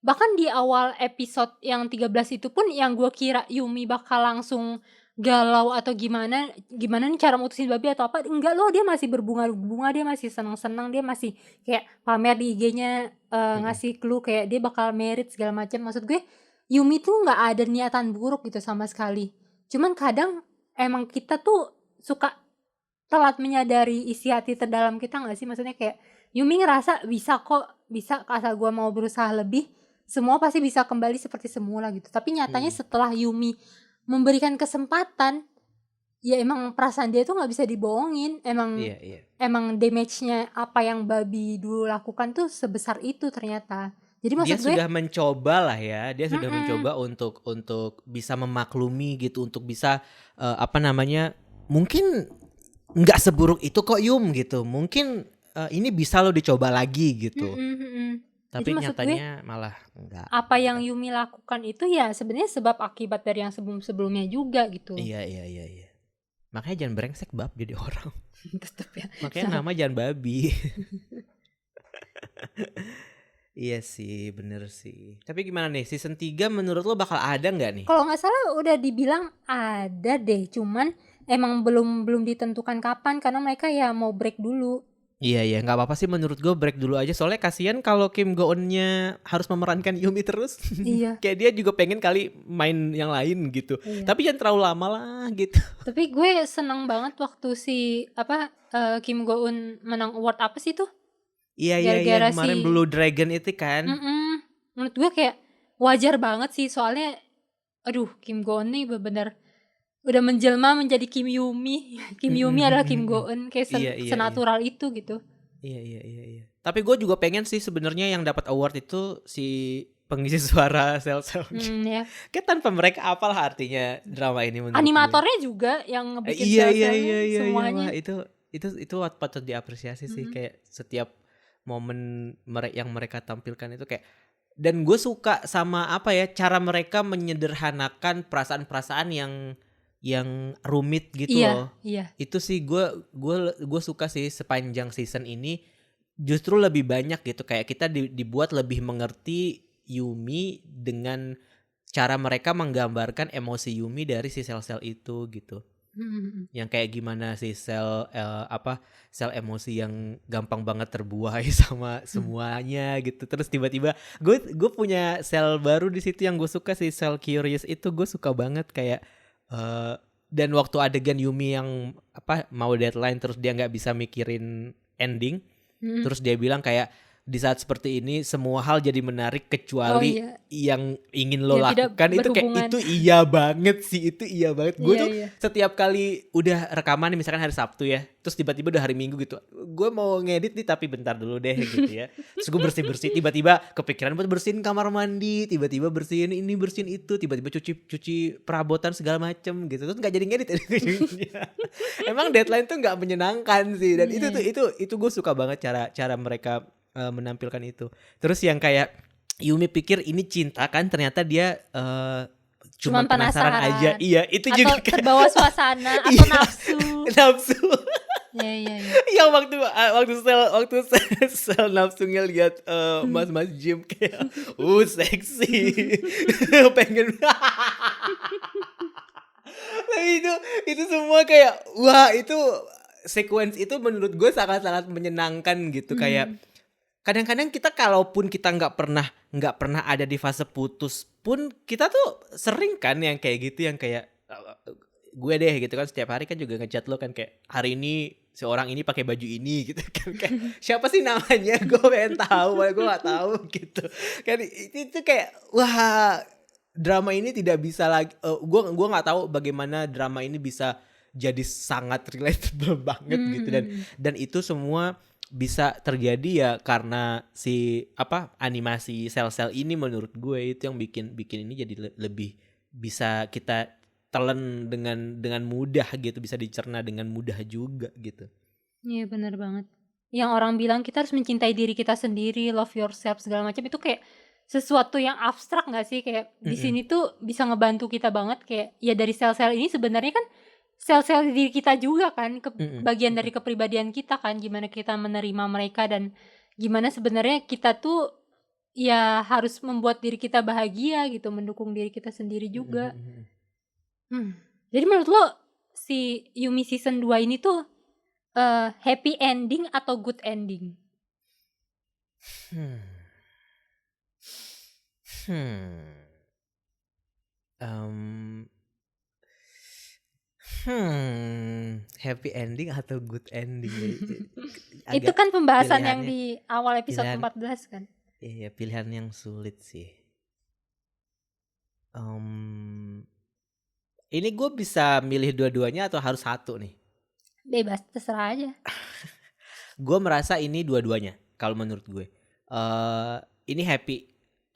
bahkan di awal episode yang 13 itu pun yang gue kira Yumi bakal langsung galau atau gimana nih cara mutusin babi atau apa, enggak loh, dia masih berbunga-bunga, dia masih senang-senang, dia masih kayak pamer di IG-nya ngasih clue kayak dia bakal married segala macam. Maksud gue Yumi tuh nggak ada niatan buruk gitu sama sekali. Cuman kadang emang kita tuh suka telat menyadari isi hati terdalam kita nggak sih? Maksudnya kayak Yumi ngerasa bisa asal gue mau berusaha lebih, semua pasti bisa kembali seperti semula gitu. Tapi nyatanya setelah Yumi memberikan kesempatan, ya emang perasaan dia tuh nggak bisa dibohongin. Emang damage-nya apa yang babi dulu lakukan tuh sebesar itu ternyata. Jadi maksud dia sudah mencoba lah ya, dia sudah mencoba untuk bisa memaklumi gitu, untuk bisa mungkin nggak seburuk itu kok Yum gitu. Mungkin ini bisa lo dicoba lagi gitu. Tapi nyatanya malah enggak. Apa yang Yumi lakukan itu ya sebenarnya sebab akibat dari yang sebelumnya juga gitu. Iya. Makanya jangan brengsek bab jadi orang. Tetep ya. Makanya nama jangan babi. Iya sih, bener sih. Tapi gimana nih, season 3 menurut lo bakal ada gak nih? Kalau gak salah udah dibilang ada deh, cuman emang belum ditentukan kapan karena mereka ya mau break dulu. Iya, gak apa-apa sih menurut gue break dulu aja. Soalnya kasihan kalau Kim Go-eun-nya harus memerankan Yumi terus. Iya. Kayak dia juga pengen kali main yang lain gitu. Iya. Tapi jangan terlalu lama lah gitu. Tapi gue seneng banget waktu Kim Go-eun menang award apa sih tuh? Iya, kemarin Blue Dragon itu kan. Menurut gue kayak wajar banget sih, soalnya Kim Go-eun nih bener-bener udah menjelma menjadi Kim Yumi. Kim Yumi adalah Kim Go-eun, kayak senatural itu gitu. Iya. Tapi gue juga pengen sih sebenarnya yang dapat award itu si pengisi suara Sel-Sel. Ya. Kayak tanpa mereka apalah artinya drama ini menurut animatornya gue juga yang ngebikin Sel-Selnya semuanya. Iya, itu patut diapresiasi sih, kayak setiap momen yang mereka tampilkan itu kayak, dan gue suka sama apa ya, cara mereka menyederhanakan perasaan-perasaan yang rumit gitu loh. Iya. Itu sih gue suka sih sepanjang season ini, justru lebih banyak gitu, kayak kita dibuat lebih mengerti Yumi dengan cara mereka menggambarkan emosi Yumi dari si sel-sel itu gitu. Yang kayak gimana sih sel emosi yang gampang banget terbuai sama semuanya gitu. Terus tiba-tiba gue punya sel baru di situ yang gue suka sih, sel curious itu gue suka banget kayak dan waktu adegan Yumi yang mau deadline terus dia nggak bisa mikirin ending, terus dia bilang kayak di saat seperti ini semua hal jadi menarik kecuali yang ingin lo lakukan. Itu kayak itu iya banget sih, itu iya banget. Gue tuh setiap kali udah rekaman nih, misalkan hari Sabtu ya, terus tiba-tiba udah hari Minggu gitu, gue mau ngedit nih tapi bentar dulu deh gitu ya. Terus gue bersih-bersih, tiba-tiba kepikiran buat bersihin kamar mandi, tiba-tiba bersihin ini bersihin itu, tiba-tiba cuci perabotan segala macem gitu, terus nggak jadi ngedit. Emang deadline tuh nggak menyenangkan sih, dan itu gue suka banget cara mereka menampilkan itu. Terus yang kayak Yumi pikir ini cinta kan, ternyata dia cuma penasaran aja. Iya, itu atau juga terbawa suasana atau nafsu. Iya. Yang waktu sel nafsu ngeliat mas Jim kayak seksi. Pengen. Nah, itu semua kayak wah, itu sequence itu menurut gue sangat-sangat menyenangkan gitu. Kayak kadang-kadang kita kalaupun kita nggak pernah ada di fase putus pun, kita tuh sering kan yang kayak gitu, yang kayak gue deh gitu kan setiap hari kan juga ngechat lo kan kayak hari ini seorang ini pakai baju ini gitu kan, kayak siapa sih namanya, gue pengen tahu, gue nggak tahu gitu kan. Itu kayak wah, drama ini tidak bisa lagi, gue nggak tahu bagaimana drama ini bisa jadi sangat relatable banget gitu, dan itu semua bisa terjadi ya karena si animasi sel-sel ini. Menurut gue itu yang bikin ini jadi lebih bisa kita telan dengan mudah gitu, bisa dicerna dengan mudah juga gitu. Iya, benar banget. Yang orang bilang kita harus mencintai diri kita sendiri, love yourself segala macam, itu kayak sesuatu yang abstrak nggak sih? Kayak di sini tuh bisa ngebantu kita banget, kayak ya dari sel-sel ini sebenarnya kan sel-sel diri kita juga kan, bagian dari kepribadian kita kan, gimana kita menerima mereka dan gimana sebenarnya kita tuh ya harus membuat diri kita bahagia gitu, mendukung diri kita sendiri juga. Jadi menurut lo si Yumi season 2 ini tuh happy ending atau good ending? Happy ending atau good ending? Itu kan pembahasan yang di awal episode 14 kan. Iya, pilihan yang sulit sih. Ini gue bisa milih dua-duanya atau harus satu nih? Bebas, terserah aja. Gue merasa ini dua-duanya kalau menurut gue. Ini happy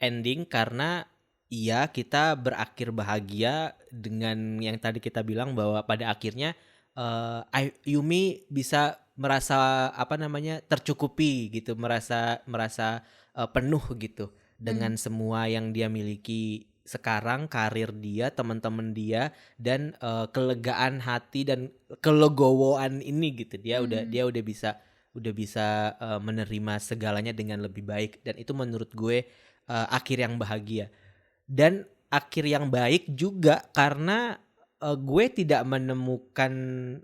ending karena iya, kita berakhir bahagia dengan yang tadi kita bilang bahwa pada akhirnya Yumi bisa merasa tercukupi gitu, merasa penuh gitu dengan semua yang dia miliki sekarang, karir dia, teman-teman dia, dan kelegaan hati dan kelegowoan ini gitu. Dia udah bisa menerima segalanya dengan lebih baik, dan itu menurut gue akhir yang bahagia. Dan akhir yang baik juga karena gue tidak menemukan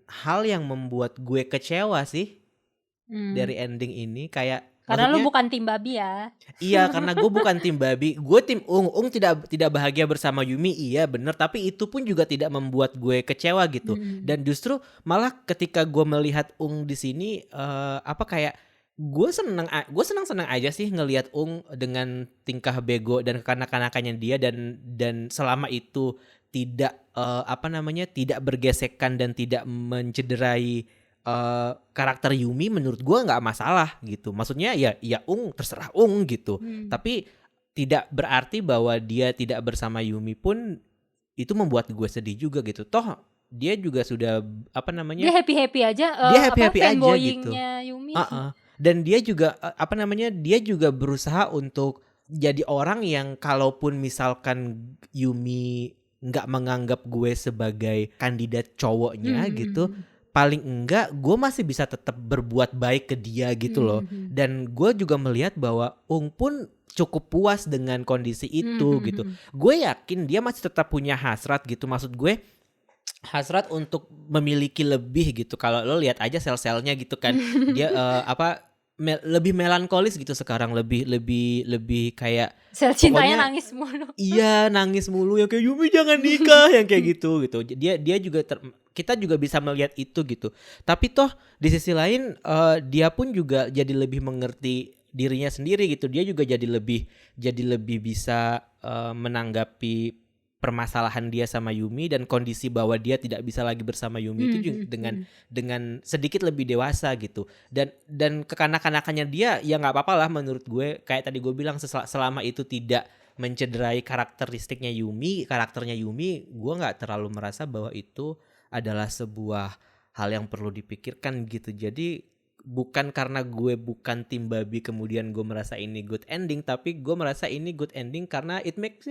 hal yang membuat gue kecewa sih dari ending ini. Kayak karena lu bukan tim babi ya. Iya, karena gue bukan tim babi. Gue tim Ung tidak bahagia bersama Yumi, iya bener. Tapi itu pun juga tidak membuat gue kecewa gitu. Dan justru malah ketika gue melihat Ung di sini kayak gue senang aja sih ngelihat Ung dengan tingkah bego dan kekanak-kanakannya dia, dan selama itu tidak tidak bergesekan dan tidak mencederai karakter Yumi, menurut gue nggak masalah gitu. Maksudnya ya Ung terserah Ung gitu. Tapi tidak berarti bahwa dia tidak bersama Yumi pun itu membuat gue sedih juga gitu. Toh dia juga sudah apa Dia namanya? happy-happy aja Dia happy-happy aja gitu. fanboyingnya Yumi. Dan dia juga apa namanya? Dia juga berusaha untuk jadi orang yang kalaupun misalkan Yumi nggak menganggap gue sebagai kandidat cowoknya gitu, paling enggak gue masih bisa tetap berbuat baik ke dia gitu loh. Dan gue juga melihat bahwa Ung pun cukup puas dengan kondisi itu gitu. Gue yakin dia masih tetap punya hasrat gitu. Maksud gue hasrat untuk memiliki lebih gitu. Kalau lo lihat aja sel-selnya gitu kan, dia lebih melankolis gitu sekarang, lebih kayak Sel cintanya pokoknya nangis mulu. iya nangis mulu yang kayak Yumi jangan nikah yang kayak gitu. Dia juga kita juga bisa melihat itu gitu. Tapi toh di sisi lain dia pun juga jadi lebih mengerti dirinya sendiri gitu. Dia juga jadi lebih bisa menanggapi permasalahan dia sama Yumi dan kondisi bahwa dia tidak bisa lagi bersama Yumi itu juga dengan sedikit lebih dewasa gitu. Dan kekanak-kanakannya dia ya nggak apa-apa lah menurut gue. Kayak tadi gue bilang selama itu tidak mencederai karakternya Yumi, gue nggak terlalu merasa bahwa itu adalah sebuah hal yang perlu dipikirkan gitu. Jadi bukan karena gue bukan tim babi kemudian gue merasa ini good ending, tapi gue merasa ini good ending karena it makes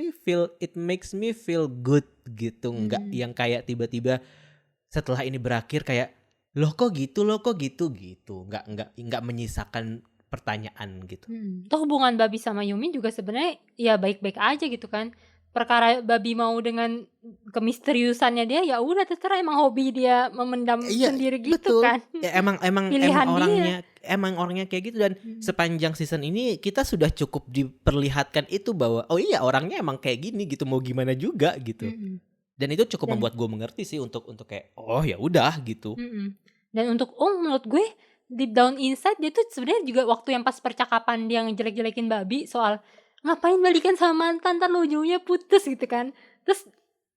me feel good gitu. Nggak yang kayak tiba-tiba setelah ini berakhir kayak loh kok gitu gitu. Nggak menyisakan pertanyaan gitu. Toh hubungan Babi sama Yumi juga sebenarnya ya baik-baik aja gitu kan. Perkara Babi mau dengan kemisteriusannya dia ya udah terserah, emang hobi dia memendam sendiri gitu betul. kan. Ya, emang Pilihan orangnya kayak gitu. Dan sepanjang season ini kita sudah cukup diperlihatkan itu bahwa oh iya orangnya emang kayak gini gitu, mau gimana juga gitu. Dan itu cukup membuat gue mengerti sih untuk kayak oh ya udah gitu. Dan untuk menurut gue deep down inside dia tuh sebenarnya juga waktu yang pas percakapan dia ngejelek-jelekin Babi soal ngapain balikan sama mantan, ntar lo ujungnya putus gitu kan. Terus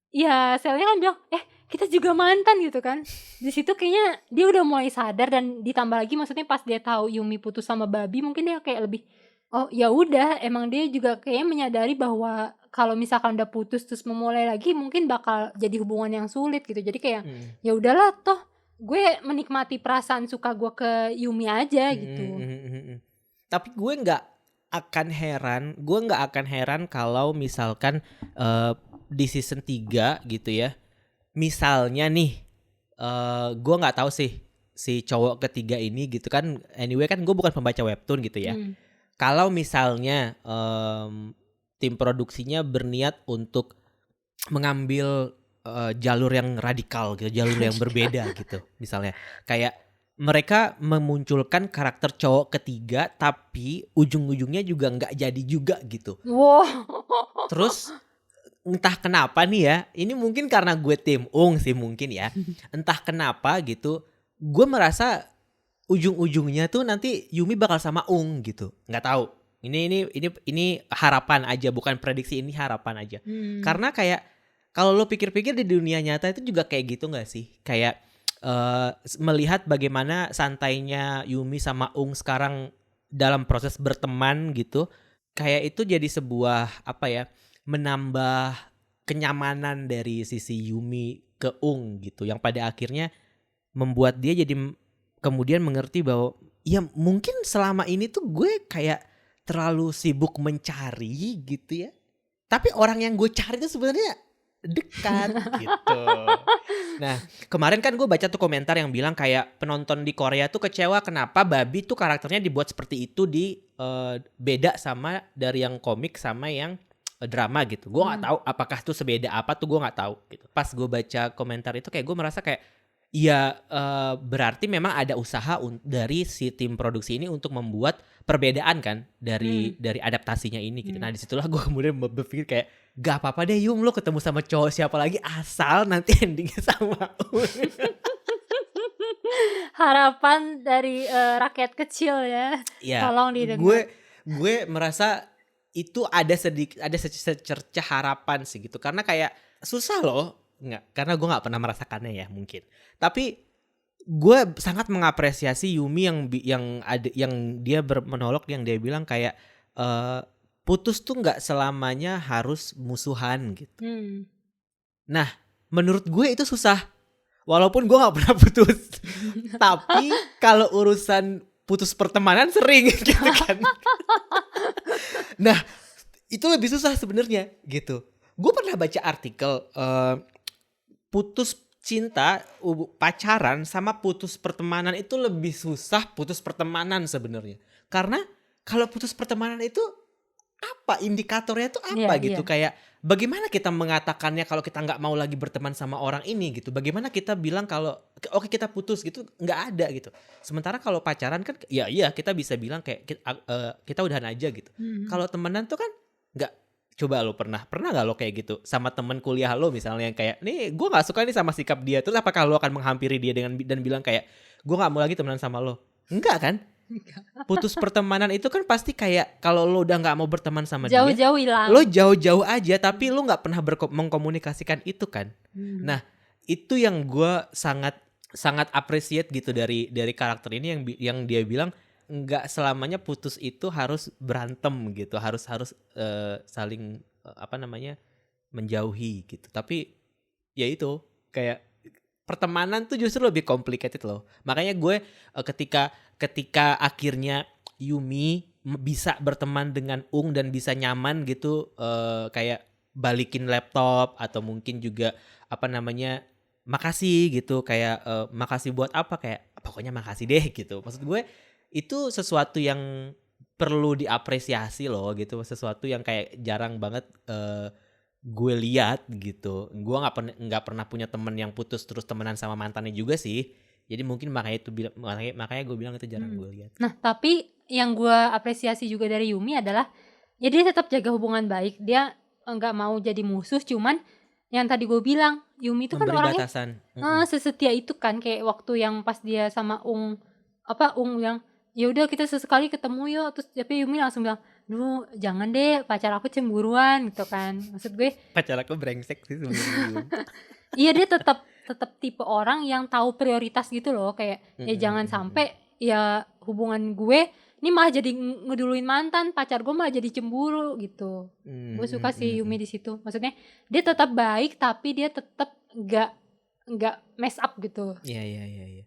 ya selnya kan bilang kita juga mantan gitu kan. Di situ kayaknya dia udah mulai sadar, dan ditambah lagi maksudnya pas dia tahu Yumi putus sama Babi mungkin dia kayak lebih oh ya udah, emang dia juga kayaknya menyadari bahwa kalau misalkan udah putus terus memulai lagi mungkin bakal jadi hubungan yang sulit gitu. Jadi kayak ya udahlah, toh gue menikmati perasaan suka gue ke Yumi aja gitu. Tapi gue nggak akan heran kalau misalkan di season 3 gitu ya. Misalnya nih gue nggak tahu sih si cowok ketiga ini gitu kan. Anyway kan gue bukan pembaca webtoon gitu ya. Kalau misalnya tim produksinya berniat untuk mengambil jalur yang radikal gitu, jalur yang berbeda gitu. Misalnya kayak mereka memunculkan karakter cowok ketiga tapi ujung-ujungnya juga nggak jadi juga gitu. Wow. Terus entah kenapa nih ya, ini mungkin karena gue tim Ung sih mungkin ya. Entah kenapa gitu, gue merasa ujung-ujungnya tuh nanti Yumi bakal sama Ung gitu. Nggak tahu. Ini harapan aja, bukan prediksi, ini harapan aja. Karena kayak kalau lo pikir-pikir di dunia nyata itu juga kayak gitu nggak sih? Kayak melihat bagaimana santainya Yumi sama Ung sekarang dalam proses berteman gitu, kayak itu jadi sebuah menambah kenyamanan dari sisi Yumi ke Ung gitu, yang pada akhirnya membuat dia jadi kemudian mengerti bahwa ya mungkin selama ini tuh gue kayak terlalu sibuk mencari gitu ya, tapi orang yang gue cari itu sebenarnya dekat gitu. Nah kemarin kan gue baca tuh komentar yang bilang kayak penonton di Korea tuh kecewa kenapa Babi tuh karakternya dibuat seperti itu beda sama dari yang komik sama yang drama gitu. Gue nggak tahu apakah tuh sebeda apa tuh, gue nggak tahu gitu. Pas gue baca komentar itu kayak gue merasa kayak ya berarti memang ada usaha dari si tim produksi ini untuk membuat perbedaan kan dari adaptasinya ini gitu. Nah disitulah gue kemudian berpikir kayak gak apa-apa deh Yum, lo ketemu sama cowok siapa lagi asal nanti endingnya sama Harapan dari rakyat kecil ya. Tolong didengar. Gue merasa itu ada secercah harapan sih gitu, karena kayak susah loh. Nggak, karena gue nggak pernah merasakannya ya mungkin. Tapi gue sangat mengapresiasi Yumi yang dia menolok, yang dia bilang kayak putus tuh nggak selamanya harus musuhan gitu. Nah menurut gue itu susah Walaupun gue gak pernah putus. Tapi kalau urusan putus pertemanan sering gitu kan. Nah itu lebih susah sebenarnya gitu. Gue pernah baca artikel putus cinta, pacaran sama putus pertemanan itu lebih susah putus pertemanan sebenarnya. Karena kalau putus pertemanan itu apa indikatornya tuh apa Iya, gitu, iya. kayak bagaimana kita mengatakannya kalau kita nggak mau lagi berteman sama orang ini gitu, bagaimana kita bilang kalau oke kita putus gitu, nggak ada gitu. Sementara kalau pacaran kan ya iya kita bisa bilang kayak kita udahan aja gitu. Kalau temenan tuh kan nggak. Coba lo pernah nggak lo kayak gitu sama temen kuliah lo misalnya, yang kayak nih gue nggak suka nih sama sikap dia, terus apakah lo akan menghampiri dia dan bilang kayak gue nggak mau lagi temenan sama lo? Enggak kan? Putus pertemanan itu kan pasti kayak kalau lo udah nggak mau berteman sama dia, Jauh-jauh hilang. lo jauh-jauh aja, tapi lo nggak pernah mengkomunikasikan itu kan. Nah itu yang gue sangat appreciate gitu dari karakter ini, yang dia bilang nggak selamanya putus itu harus berantem gitu, harus saling menjauhi gitu. Tapi ya itu kayak pertemanan tuh justru lebih complicated loh. Makanya gue ketika akhirnya Yumi bisa berteman dengan Ung dan bisa nyaman gitu, kayak balikin laptop atau mungkin juga makasih gitu, kayak makasih buat apa, kayak pokoknya makasih deh gitu. Maksud gue itu sesuatu yang perlu diapresiasi loh gitu, sesuatu yang kayak jarang banget gue lihat gitu. Gue nggak pernah punya temen yang putus terus temenan sama mantannya juga sih. Jadi mungkin makanya gue bilang itu jarang gue lihat. Nah, tapi yang gue apresiasi juga dari Yumi adalah ya dia tetap jaga hubungan baik. Dia nggak mau jadi musuh, cuman yang tadi gue bilang Yumi itu kan Memberi orangnya batasan. sesetia itu kan, kayak waktu yang pas dia sama Ung yang ya udah kita sesekali ketemu yuk, terus tapi Yumi langsung bilang, "Duh, jangan deh, pacar aku cemburuan," gitu kan. Maksud gue, Pacar aku brengsek sih sebenarnya. iya dia tetap tipe orang yang tahu prioritas gitu loh, kayak ya jangan sampai ya hubungan gue ini malah jadi ngeduluin mantan, pacar gue malah jadi cemburu gitu. Gue suka sih Yumi di situ. Maksudnya dia tetap baik tapi dia tetap nggak mess up gitu. Iya.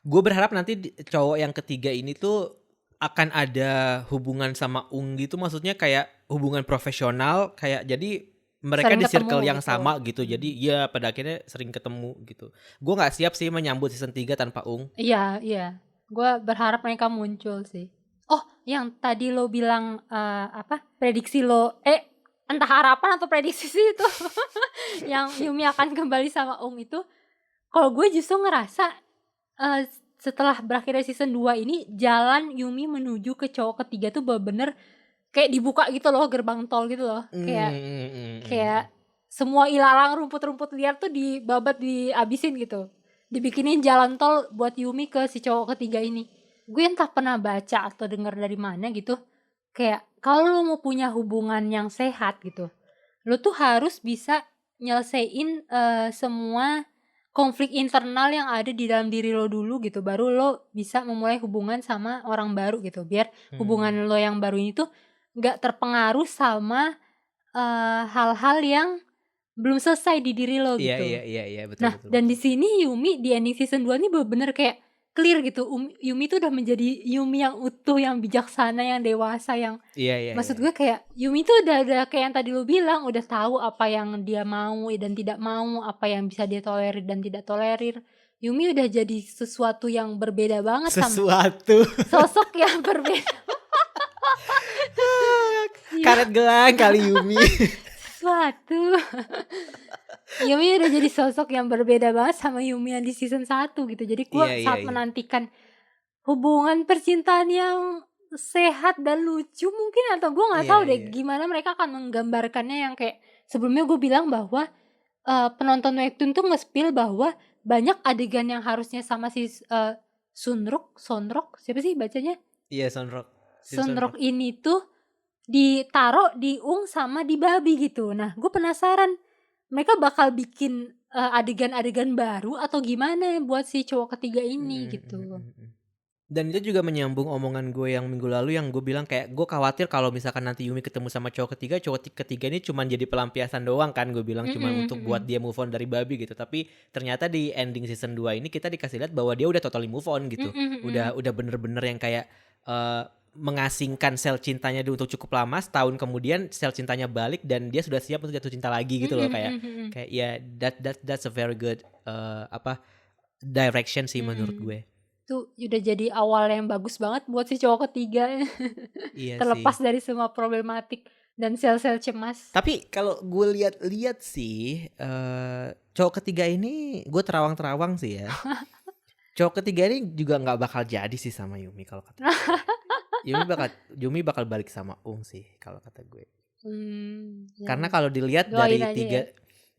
Gue berharap nanti cowok yang ketiga ini tuh akan ada hubungan sama Ung gitu, maksudnya kayak hubungan profesional, kayak jadi mereka Sering di circle ketemu yang gitu. sama gitu. Jadi ya pada akhirnya sering ketemu gitu. Gue nggak siap sih menyambut season 3 tanpa Ung. Iya. Gue berharap mereka muncul sih. Oh, yang tadi lo bilang prediksi lo, entah harapan atau prediksi sih itu, yang Yumi akan kembali sama Ung itu. Kalau gue justru ngerasa setelah berakhirnya season 2 ini, jalan Yumi menuju ke cowok ketiga tuh bener-bener kayak dibuka gitu loh, gerbang tol gitu loh. Kayak semua ilalang rumput-rumput liar tuh dibabat, dihabisin gitu. Dibikinin jalan tol buat Yumi ke si cowok ketiga ini. Gue entah pernah baca atau dengar dari mana gitu, kayak kalau lo mau punya hubungan yang sehat gitu, lo tuh harus bisa nyelesain semua konflik internal yang ada di dalam diri lo dulu gitu, baru lo bisa memulai hubungan sama orang baru gitu, biar hubungan lo yang baru ini tuh nggak terpengaruh sama hal-hal yang belum selesai di diri lo gitu. Iya, betul. Nah, dan di sini Yumi di ending season 2 ini bener-bener kayak clear gitu. Yumi tuh udah menjadi Yumi yang utuh, yang bijaksana, yang dewasa, yang maksud gue kayak Yumi tuh udah kayak yang tadi lo bilang, udah tahu apa yang dia mau dan tidak mau, apa yang bisa dia tolerir dan tidak tolerir. Yumi udah jadi sesuatu yang berbeda banget Sesuatu. sama sosok yang berbeda. Karet gelang kali Yumi. Sesuatu. Yumi udah jadi sosok yang berbeda banget sama Yumi yang di season 1 gitu. Jadi gue sangat menantikan hubungan percintaan yang sehat dan lucu mungkin, atau gue gak tahu deh gimana mereka akan menggambarkannya, yang kayak sebelumnya gue bilang bahwa penonton webtoon tuh nge-spill bahwa banyak adegan yang harusnya sama si Sunrock, siapa sih bacanya? Iya, Sunrock ini tuh ditaruh di Ung sama di Babi gitu. Nah, gue penasaran mereka bakal bikin adegan-adegan baru atau gimana buat si cowok ketiga ini gitu. Dan itu juga menyambung omongan gue yang minggu lalu yang gue bilang kayak gue khawatir kalau misalkan nanti Yumi ketemu sama cowok ketiga ini cuman jadi pelampiasan doang kan, gue bilang cuman untuk buat dia move on dari babi gitu. Tapi ternyata di ending season 2 ini kita dikasih lihat bahwa dia udah totally move on gitu. Udah bener-bener yang kayak mengasingkan sel cintanya dia untuk cukup lama, setahun kemudian sel cintanya balik dan dia sudah siap untuk jatuh cinta lagi gitu loh, kayak ya that's a very good direction sih menurut gue. Itu udah jadi awal yang bagus banget buat si cowok ketiga. Iya Terlepas sih. dari semua problematik dan sel-sel cemas. Tapi kalau gue lihat sih cowok ketiga ini gue terawang-terawang sih ya. Cowok ketiga ini juga nggak bakal jadi sih sama Yumi kalau kata gue. Yumi bakal balik sama sih kalau kata gue. Karena kalau dilihat Doain aja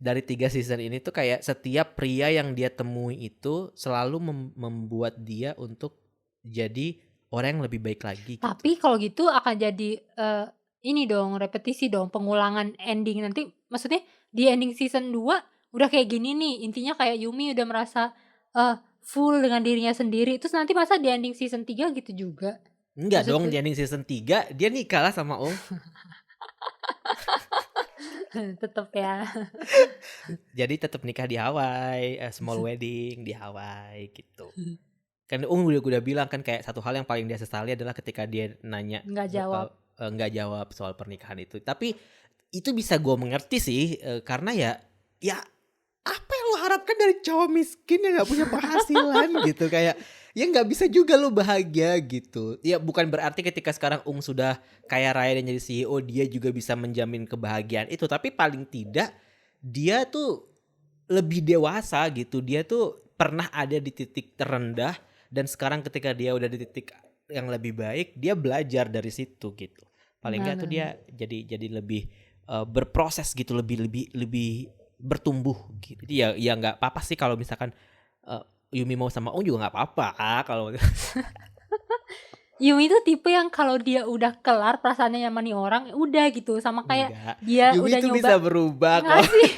dari 3 season ini tuh kayak setiap pria yang dia temui itu selalu membuat dia untuk jadi orang yang lebih baik lagi. Tapi kalau gitu akan jadi ini dong, repetisi dong, pengulangan ending nanti. Maksudnya di ending season 2 udah kayak gini nih. Intinya kayak Yumi udah merasa full dengan dirinya sendiri. Terus nanti masa di ending season 3 gitu juga? Enggak Maksud dong, gue- di ending season 3 dia nikah lah sama Tetep ya. Jadi tetap nikah di Hawaii, small wedding di Hawaii gitu. Kan udah bilang kan kayak satu hal yang paling dia sesali adalah ketika dia nanya nggak jawab soal pernikahan itu. Tapi itu bisa gue mengerti sih karena ya apa yang lo harapkan dari cowok miskin yang nggak punya penghasilan gitu, kayak ya nggak bisa juga lo bahagia gitu. Ya bukan berarti ketika sekarang sudah kaya raya dan jadi CEO dia juga bisa menjamin kebahagiaan itu, tapi paling tidak dia tuh lebih dewasa gitu. Dia tuh pernah ada di titik terendah dan sekarang ketika dia udah di titik yang lebih baik, dia belajar dari situ gitu. Paling nggak tuh dia jadi lebih berproses gitu, lebih bertumbuh gitu. Jadi ya nggak apa-apa sih kalau misalkan Yumi mau sama juga nggak apa-apa kalau Yumi itu tipe yang kalau dia udah kelar perasaannya sama nih orang, udah gitu. Sama kayak enggak. dia Yumi udah tuh nyoba bisa berubah kok. ngasih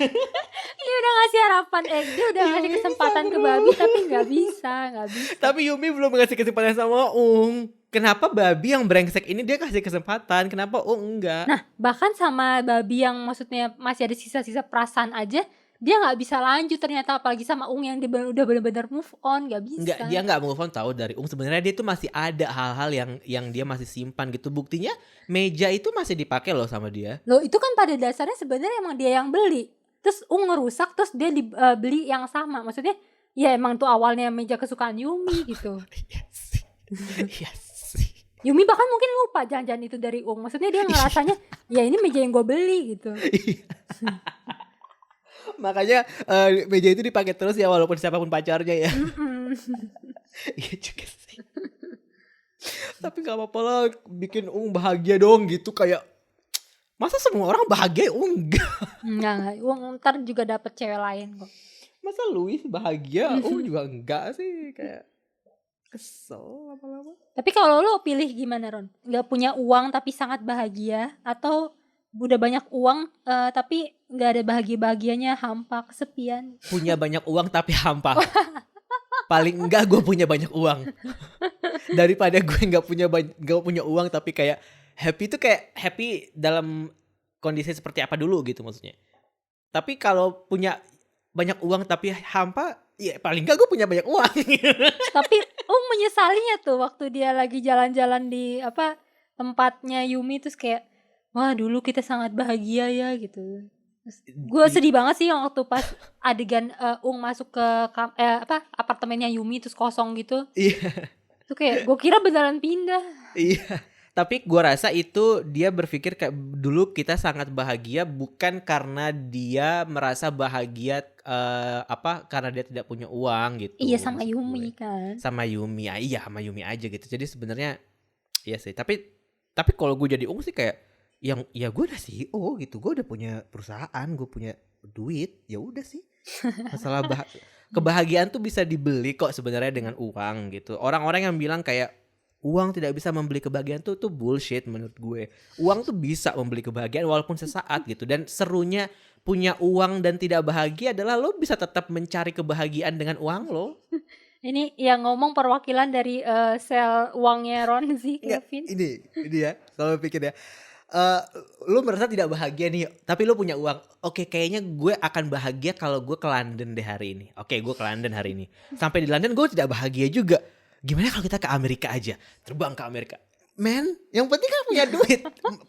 dia udah ngasih harapan, dia udah ngasih Yumi kesempatan bisa ke babi tapi nggak bisa. Tapi Yumi belum ngasih kesempatan sama Kenapa babi yang brengsek ini dia kasih kesempatan? Kenapa enggak? Nah, bahkan sama babi yang maksudnya masih ada sisa-sisa perasaan aja, dia nggak bisa lanjut ternyata, apalagi sama yang dia udah benar-benar move on, nggak bisa. Enggak, dia nggak move on tahu dari sebenarnya dia tuh masih ada hal-hal yang dia masih simpan gitu. Buktinya meja itu masih dipakai loh sama dia. Loh, itu kan pada dasarnya sebenarnya emang dia yang beli. Terus ngerusak, terus dia beli yang sama. Maksudnya ya emang tuh awalnya meja kesukaan Yumi gitu. Iya sih. Yumi bahkan mungkin lupa jangan-jangan itu dari Maksudnya dia ngerasanya ya ini meja yang gue beli gitu. Makanya meja itu dipakai terus ya walaupun siapapun pacarnya ya. Iya juga sih. Tapi gak apa-apa lah, bikin bahagia dong gitu. Kayak masa semua orang bahagia enggak? Enggak. Ntar juga dapet cewek lain kok. Masa Louis bahagia juga enggak sih, kayak kesel lama-lama. Tapi kalau lo pilih gimana, Ron? Gak punya uang tapi sangat bahagia, atau udah banyak uang tapi gak ada bahagia-bahagianya, hampa, kesepian? Punya banyak uang tapi hampa. Paling enggak gue punya banyak uang daripada gue nggak punya uang tapi kayak happy. Itu kayak happy dalam kondisi seperti apa dulu gitu maksudnya. Tapi kalau punya banyak uang tapi hampa, ya paling enggak gue punya banyak uang. Tapi menyesalinya tuh waktu dia lagi jalan-jalan di tempatnya Yumi, terus kayak wah dulu kita sangat bahagia ya gitu. Gue sedih banget sih waktu pas adegan masuk ke apartemennya Yumi terus kosong gitu. Iya. Itu kayak gue kira beneran pindah. Iya. Tapi gue rasa itu dia berpikir kayak dulu kita sangat bahagia bukan karena dia merasa bahagia karena dia tidak punya uang gitu. Iya sama maksud Yumi gue. kan. Sama Yumi, iya sama Yumi aja gitu. Jadi sebenarnya iya sih. Tapi kalau gue jadi sih kayak yang ya gue udah CEO gitu. Gue udah punya perusahaan, gue punya duit. Ya udah sih. Masalah kebahagiaan tuh bisa dibeli kok sebenarnya dengan uang gitu. Orang-orang yang bilang kayak uang tidak bisa membeli kebahagiaan tuh bullshit menurut gue. Uang tuh bisa membeli kebahagiaan walaupun sesaat gitu. Dan serunya punya uang dan tidak bahagia adalah lo bisa tetap mencari kebahagiaan dengan uang lo. Ini yang ngomong perwakilan dari sel uangnya Ronzi, Enggak, Kevin. ini ya, kalau pikir ya. Lu merasa tidak bahagia nih, tapi lu punya uang. Oke, kayaknya gue akan bahagia kalau gue ke London deh hari ini. Oke, gue ke London hari ini. Sampai di London gue tidak bahagia juga. Gimana kalau kita ke Amerika aja? Terbang ke Amerika. Men, yang penting kan punya duit.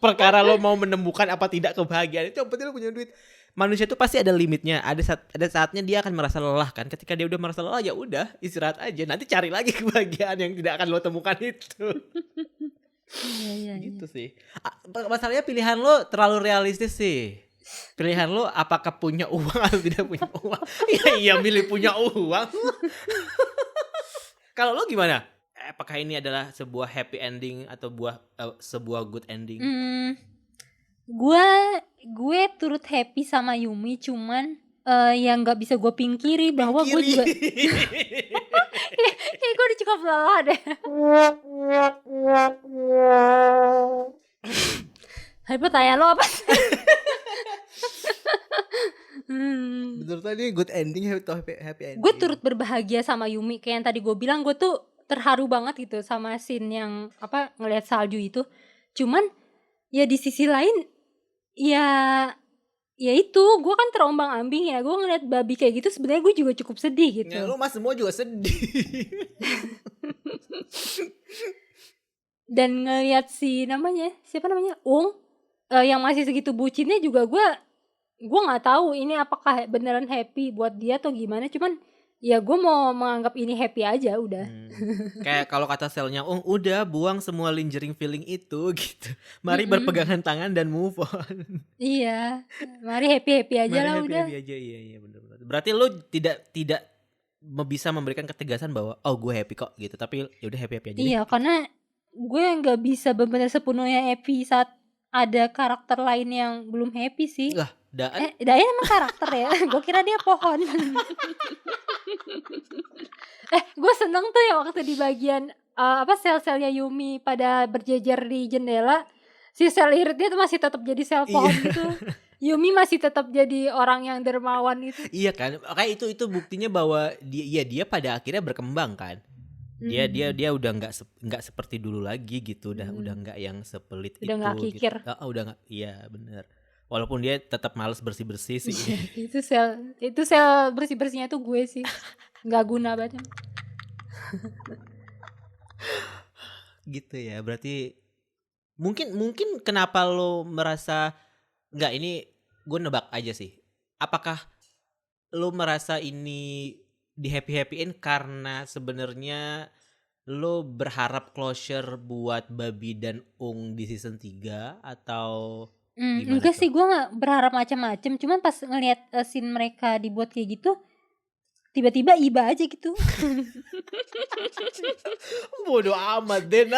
Perkara lo mau menemukan apa tidak kebahagiaan itu, yang penting lo punya duit. Manusia itu pasti ada limitnya. Ada saatnya dia akan merasa lelah kan. Ketika dia udah merasa lelah, ya udah istirahat aja. Nanti cari lagi kebahagiaan yang tidak akan lo temukan itu. Iya. Gitu sih. Masalahnya pilihan lo terlalu realistis sih. Pilihan lo apakah punya uang atau tidak punya uang. Iya milih punya uang. Kalau lo gimana? Apakah ini adalah sebuah happy ending atau sebuah good ending? Gue turut happy sama Yumi, cuman yang nggak bisa gue pingkiri bahwa gue juga kayak gue udah cukup lelah deh. Hari pertanyaan lo apa? Betul tadi good ending atau happy ending? Gue turut berbahagia sama Yumi, kayak yang tadi gue bilang, gue tuh terharu banget gitu sama scene yang ngelihat salju itu. Cuman ya di sisi lain ya itu gue kan terombang-ambing ya. Gue ngeliat babi kayak gitu sebenarnya gue juga cukup sedih gitu. Ya, lu mas semua juga sedih. Dan ngeliat siapa namanya Ung, yang masih segitu bucinnya juga gue nggak tahu ini apakah beneran happy buat dia atau gimana. Cuman ya gue mau menganggap ini happy aja udah. Kayak kalau kata selnya, udah buang semua lingering feeling itu gitu. Mari berpegangan tangan dan move on. Iya, mari happy aja lah udah. Happy aja, iya benar. Berarti lu tidak bisa memberikan ketegasan bahwa gue happy kok gitu. Tapi ya udah happy aja. Iya, karena gue nggak bisa benar-benar sepenuhnya happy saat ada karakter lain yang belum happy sih. Lah, Daan emang karakter ya? Gue kira dia pohon. Gue seneng tuh ya waktu di bagian sel-selnya Yumi pada berjejer di jendela, si sel iritnya tuh masih tetap jadi sel pohon gitu. Yumi masih tetap jadi orang yang dermawan itu. Iya kan? Kayak itu buktinya bahwa dia pada akhirnya berkembang kan. Dia udah nggak seperti dulu lagi gitu, udah nggak yang sepelit udah nggak kikir gitu. Udah nggak, iya benar. Walaupun dia tetap males bersih sih. itu sel bersihnya tuh gue sih nggak guna banget. Gitu ya, berarti mungkin kenapa lo merasa nggak, ini gue nebak aja sih. Apakah lo merasa ini di happy-happyin karena sebenarnya lo berharap closure buat Babi dan Ung di season 3 atau enggak sih, gue gak berharap macam-macam. Cuman pas ngelihat scene mereka dibuat kayak gitu, tiba-tiba iba aja gitu. Bodoh amat Den.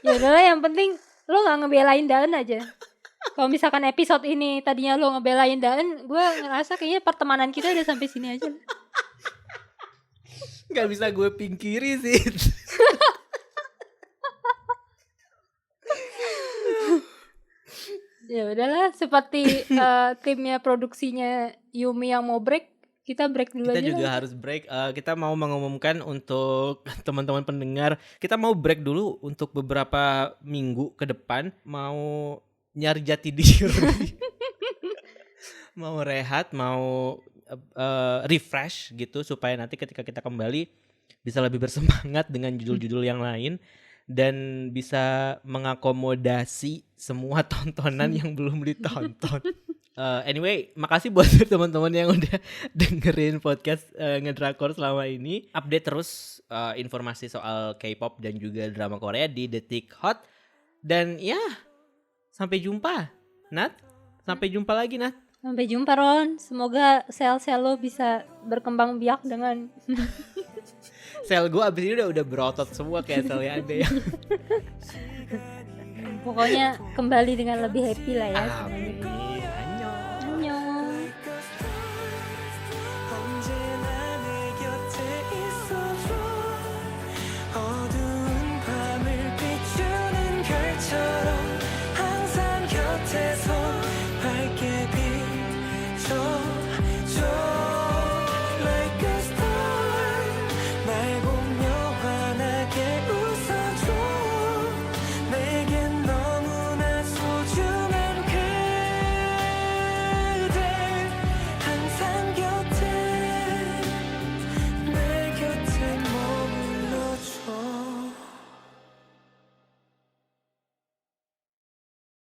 Ya udahlah, yang penting lo gak ngebelain Daan aja. Kalau misalkan episode ini tadinya lo ngebelain Daan, gue ngerasa kayaknya pertemanan kita udah sampai sini aja. Gak bisa gue pingkiri sih. Ya udahlah, seperti timnya produksinya Yumi yang mau break, kita break dulu aja. Kita juga harus break. Kita mau mengumumkan untuk teman-teman pendengar, kita mau break dulu untuk beberapa minggu ke depan, mau nyari jati diri. Mau rehat, mau refresh gitu, supaya nanti ketika kita kembali bisa lebih bersemangat dengan judul-judul yang lain dan bisa mengakomodasi semua tontonan yang belum ditonton. Anyway, makasih buat teman-teman yang udah dengerin podcast Ngedrakor selama ini. Update terus informasi soal K-pop dan juga drama Korea di Detik Hot. Dan ya, sampai jumpa Nat. Sampai jumpa lagi Nat. Sampai jumpa Ron. Semoga sel-sel lo bisa berkembang biak dengan sel gue abis ini udah berotot semua kayak selnya ada ya. Pokoknya kembali dengan lebih happy lah ya. Amin. Annyeong. 언제나 내 곁에 있어줘 어두운 밤을 비추는 별처럼 항상 곁에 서